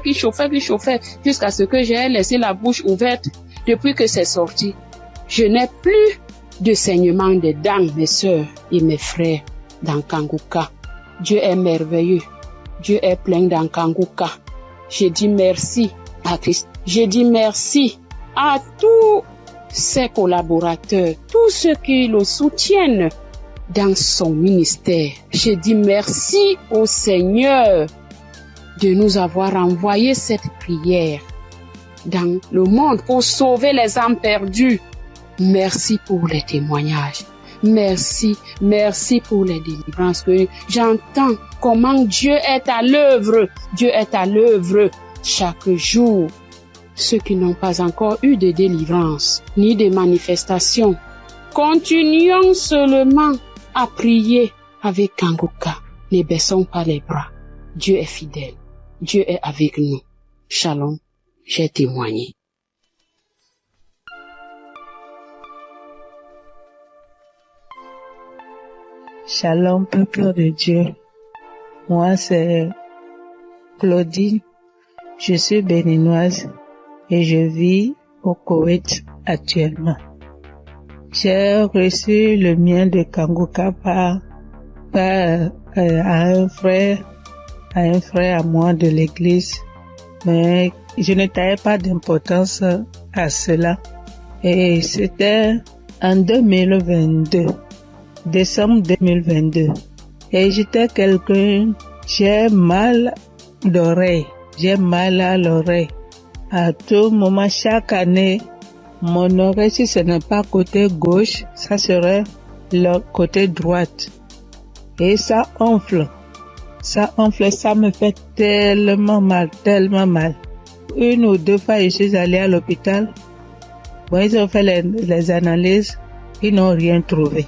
jusqu'à ce que j'ai laissé la bouche ouverte, depuis que c'est sorti, je n'ai plus de saignement des dents, mes sœurs et mes frères dans Kanguka. Dieu est merveilleux. Dieu est plein dans Kanguka. Je dis merci à Christ. Je dis merci à tous ses collaborateurs, tous ceux qui le soutiennent dans son ministère. Je dis merci au Seigneur de nous avoir envoyé cette prière dans le monde pour sauver les âmes perdues. Merci pour les témoignages. Merci pour les délivrances que j'entends comment Dieu est à l'œuvre. Dieu est à l'œuvre chaque jour. Ceux qui n'ont pas encore eu de délivrance ni de manifestation, continuons seulement à prier avec Kanguka. Ne baissons pas les bras. Dieu est fidèle. Dieu est avec nous. Shalom. J'ai témoigné. Shalom, peuple de Dieu. Moi, c'est Claudine. Je suis béninoise et je vis au Koweït actuellement. J'ai reçu le mien de Kanguka par un frère à moi de l'église, mais je ne taillais pas d'importance à cela. Et c'était en 2022, décembre 2022. Et j'étais quelqu'un, j'ai mal d'oreille, j'ai mal à l'oreille. À tout moment, chaque année, mon oreille, si ce n'est pas côté gauche, ça serait le côté droite. Et ça enfle. Ça me fait tellement mal. Une ou deux fois, je suis allée à l'hôpital. Bon, ils ont fait les analyses. Ils n'ont rien trouvé.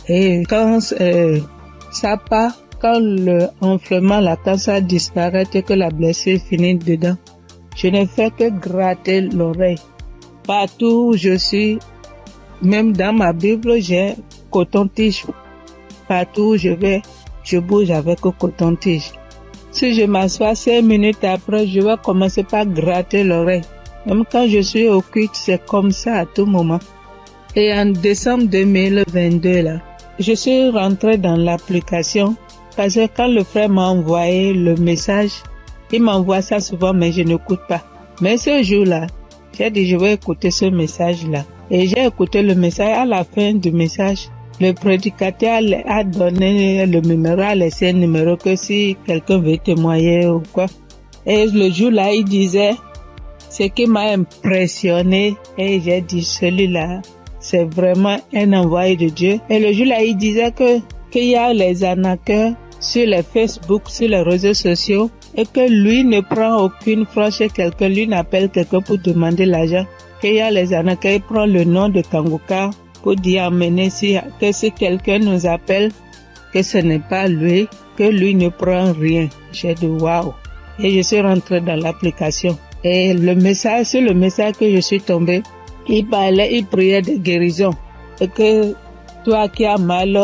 Et quand ça part, quand le enflement, quand ça disparaît et que la blessure finit dedans, je ne fais que gratter l'oreille. Partout où je suis, même dans ma Bible, j'ai coton-tige. Partout où je vais, je bouge avec le coton-tige. Si je m'assois 5 minutes après, je vais commencer par gratter l'oreille. Même quand je suis au culte, c'est comme ça à tout moment. Et en décembre 2022, là, je suis rentrée dans l'application parce que quand le frère m'a envoyé le message, il m'envoie ça souvent, mais je n'écoute pas. Mais ce jour-là, j'ai dit, je vais écouter ce message-là. Et j'ai écouté le message. À la fin du message, le prédicateur a donné le numéro, a laissé un numéro que si quelqu'un veut témoigner ou quoi. Et le jour-là, il disait, ce qui m'a impressionné, et j'ai dit, celui-là, c'est vraiment un envoyé de Dieu. Et le jour-là, il disait qu'il y a les arnaqueurs sur les Facebook, sur les réseaux sociaux, et que lui ne prend aucune franche chez quelqu'un, lui n'appelle quelqu'un pour demander l'argent. Qu'il y a les arnaqueurs, il prend le nom de Kanguka pour dire amener que si quelqu'un nous appelle, que ce n'est pas lui, que lui ne prend rien. J'ai dit waouh. Et je suis rentrée dans l'application. Et sur le message que je suis tombée, il priait de guérison. Et que toi qui as mal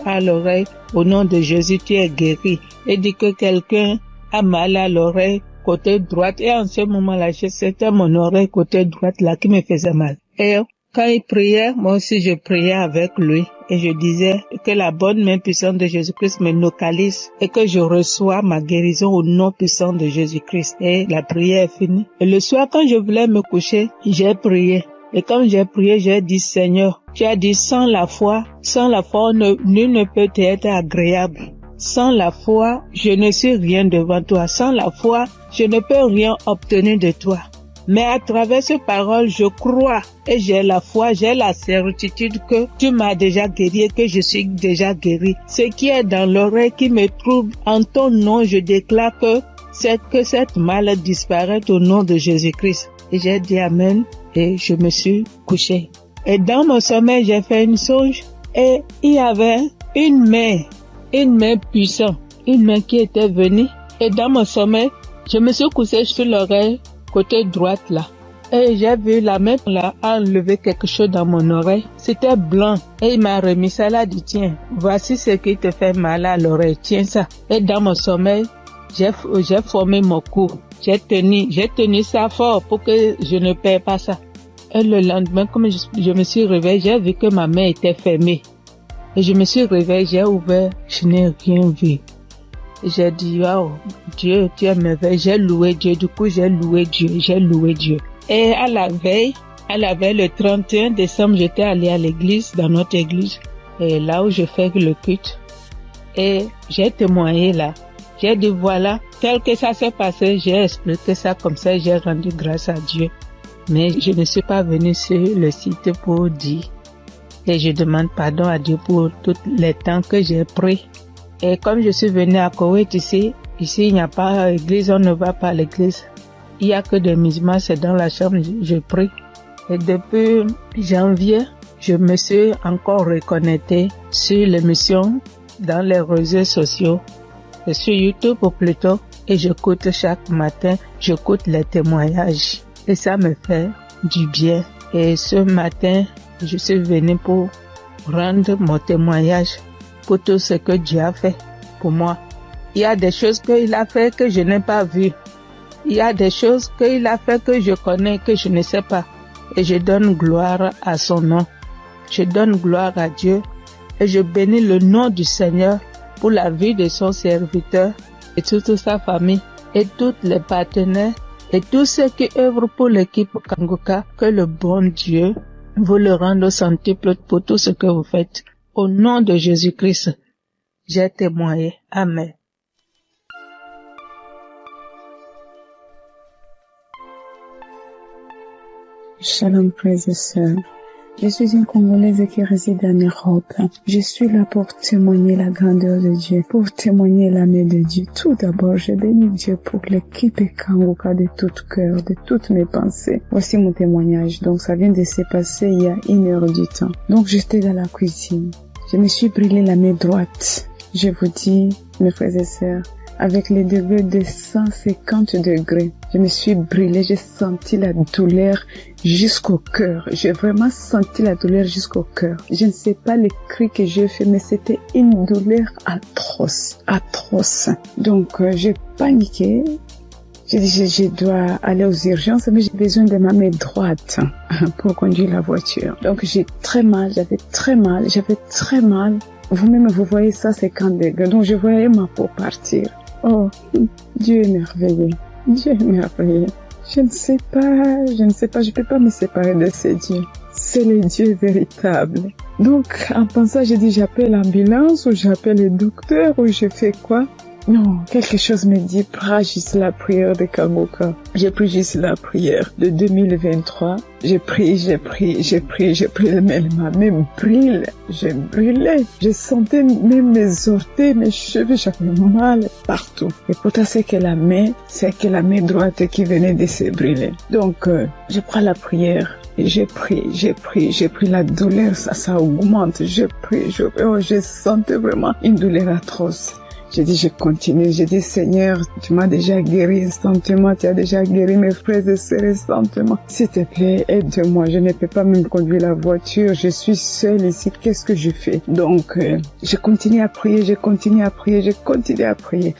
à l'oreille, au nom de Jésus, tu es guéri. Et dit que quelqu'un a mal à l'oreille côté droite. Et en ce moment-là, c'était mon oreille côté droite là qui me faisait mal. Et Quand il priait, moi aussi je priais avec lui et je disais que la bonne main puissante de Jésus-Christ me localise et que je reçois ma guérison au nom puissant de Jésus-Christ. Et la prière est finie. Et le soir, quand je voulais me coucher, j'ai prié. Et quand j'ai prié, j'ai dit, Seigneur, tu as dit, sans la foi, nul ne peut être agréable. Sans la foi, je ne suis rien devant toi. Sans la foi, je ne peux rien obtenir de toi. Mais à travers ces paroles, je crois et j'ai la foi, j'ai la certitude que tu m'as déjà guéri et que je suis déjà guéri. Ce qui est dans l'oreille qui me trouble, en ton nom, je déclare que cette maladie disparaît au nom de Jésus-Christ. Et j'ai dit Amen et je me suis couché. Et dans mon sommeil, j'ai fait une songe et il y avait une main puissante, une main qui était venue. Et dans mon sommeil, je me suis couché sur l'oreille côté droite là. Et j'ai vu la main là enlever quelque chose dans mon oreille. C'était blanc. Et il m'a remis ça là, dit tiens, voici ce qui te fait mal à l'oreille, tiens ça. Et dans mon sommeil, j'ai formé mon cou. J'ai tenu ça fort pour que je ne perds pas ça. Et le lendemain, comme je me suis réveillée, j'ai vu que ma main était fermée. Et je me suis réveillée, j'ai ouvert, je n'ai rien vu. J'ai dit, wow, Dieu, tu es merveilleux. J'ai loué Dieu. Du coup, j'ai loué Dieu. Et à la veille, le 31 décembre, j'étais allée à l'église, dans notre église, et là où je fais le culte. Et j'ai témoigné là. J'ai dit, voilà, tel que ça s'est passé, j'ai expliqué ça comme ça, j'ai rendu grâce à Dieu. Mais je ne suis pas venue sur le site pour dire. Et je demande pardon à Dieu pour tous les temps que j'ai pris. Et comme je suis venue à Koweït ici il n'y a pas d'église, on ne va pas à l'église. Il n'y a que des musulmans, c'est dans la chambre, je prie. Et depuis janvier, je me suis encore reconnectée sur l'émission dans les réseaux sociaux, et sur YouTube plutôt, et j'écoute chaque matin, j'écoute les témoignages. Et ça me fait du bien. Et ce matin, je suis venue pour rendre mon témoignage pour tout ce que Dieu a fait pour moi. Il y a des choses qu'il a fait que je n'ai pas vues. Il y a des choses qu'il a fait que je connais, que je ne sais pas. Et je donne gloire à son nom. Je donne gloire à Dieu et je bénis le nom du Seigneur pour la vie de son serviteur et toute sa famille et tous les partenaires et tous ceux qui œuvrent pour l'équipe Kanguka. Que le bon Dieu vous le rende au centuple pour tout ce que vous faites. Au nom de Jésus-Christ, j'ai témoigné. Amen. Shalom, frères et sœurs. Je suis une Congolaise qui réside en Europe. Je suis là pour témoigner la grandeur de Dieu, pour témoigner la main de Dieu. Tout d'abord, je bénis Dieu pour l'équipe Kanguka de tout cœur, de toutes mes pensées. Voici mon témoignage. Donc, ça vient de se passer il y a 1 heure du temps. Donc, j'étais dans la cuisine. Je me suis brûlé la main droite. Je vous dis, mes frères et sœurs, avec les degrés de 150 degrés, je me suis brûlée, j'ai senti la douleur jusqu'au cœur. J'ai vraiment senti la douleur jusqu'au cœur. Je ne sais pas les cris que j'ai fait, mais c'était une douleur atroce. Donc, j'ai paniqué. J'ai dit, je dois aller aux urgences, mais j'ai besoin de ma main droite pour conduire la voiture. Donc, j'avais très mal. Vous-même, vous voyez ça, 50 degrés. Donc, je voyais ma peau partir. Oh, Dieu est merveilleux. Je ne sais pas, je peux pas me séparer de ce Dieu. C'est le Dieu véritable. Donc, en pensant, j'ai dit, j'appelle l'ambulance ou j'appelle le docteur ou je fais quoi? Non, quelque chose me dit, prends juste la prière de Kanguka. J'ai pris juste la prière de 2023. J'ai pris, mais ma main brûle. Je brûlais. Je sentais même mes orteils, mes cheveux, j'avais mal partout. Et pourtant, c'est que la main droite qui venait de se brûler. Donc, je prends la prière. Et j'ai pris la douleur, ça augmente. Je sentais vraiment une douleur atroce. J'ai dit, je continue. J'ai dit, Seigneur, tu m'as déjà guéri instantanément. Tu as déjà guéri mes frères et sœurs instantanément. S'il te plaît, aide-moi. Je ne peux pas même conduire la voiture. Je suis seule ici. Qu'est-ce que je fais? Donc, je continue à prier.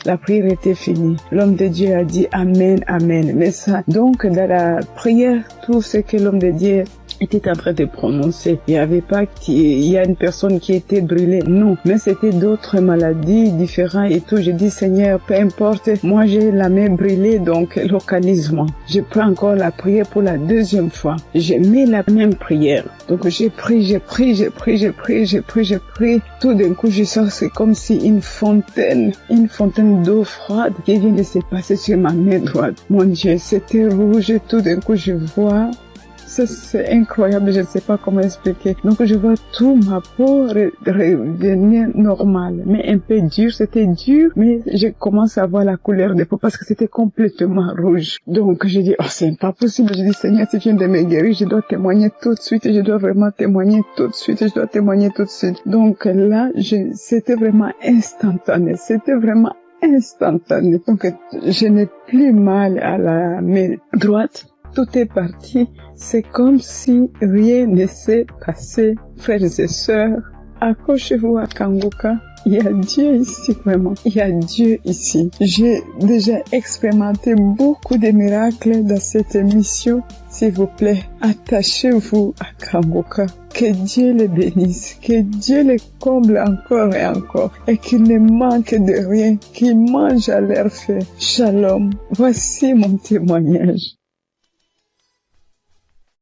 La prière était finie. L'homme de Dieu a dit Amen, Amen. Mais ça, donc, dans la prière, tout ce que l'homme de Dieu était en train de prononcer. Il n'y avait pas il y a une personne qui était brûlée. Non, mais c'était d'autres maladies différentes et tout. J'ai dit, Seigneur, peu importe, moi j'ai la main brûlée, donc localise-moi. Je prends encore la prière pour la deuxième fois. J'ai mis la même prière. Donc j'ai pris. Tout d'un coup, je sens, c'est comme si une fontaine d'eau froide qui vient de se passer sur ma main droite. Mon Dieu, c'était rouge. Tout d'un coup, je vois. Ça, c'est incroyable, je ne sais pas comment expliquer. Donc, je vois tout ma peau revenir normale, mais un peu dur. C'était dur, mais je commence à voir la couleur des peaux parce que c'était complètement rouge. Donc, je dis, oh, c'est pas possible. Je dis, Seigneur, si tu viens de me guérir, je dois témoigner tout de suite. Je dois vraiment témoigner tout de suite. Je dois témoigner tout de suite. Donc, là, c'était vraiment instantané. Donc, je n'ai plus mal à la main droite. Tout est parti. C'est comme si rien ne s'est passé. Frères et sœurs, accrochez-vous à Kanguka. Il y a Dieu ici, vraiment. Il y a Dieu ici. J'ai déjà expérimenté beaucoup de miracles dans cette émission. S'il vous plaît, attachez-vous à Kanguka. Que Dieu les bénisse, que Dieu les comble encore et encore, et qu'il ne manque de rien, qu'il mange à leur faim. Shalom. Voici mon témoignage.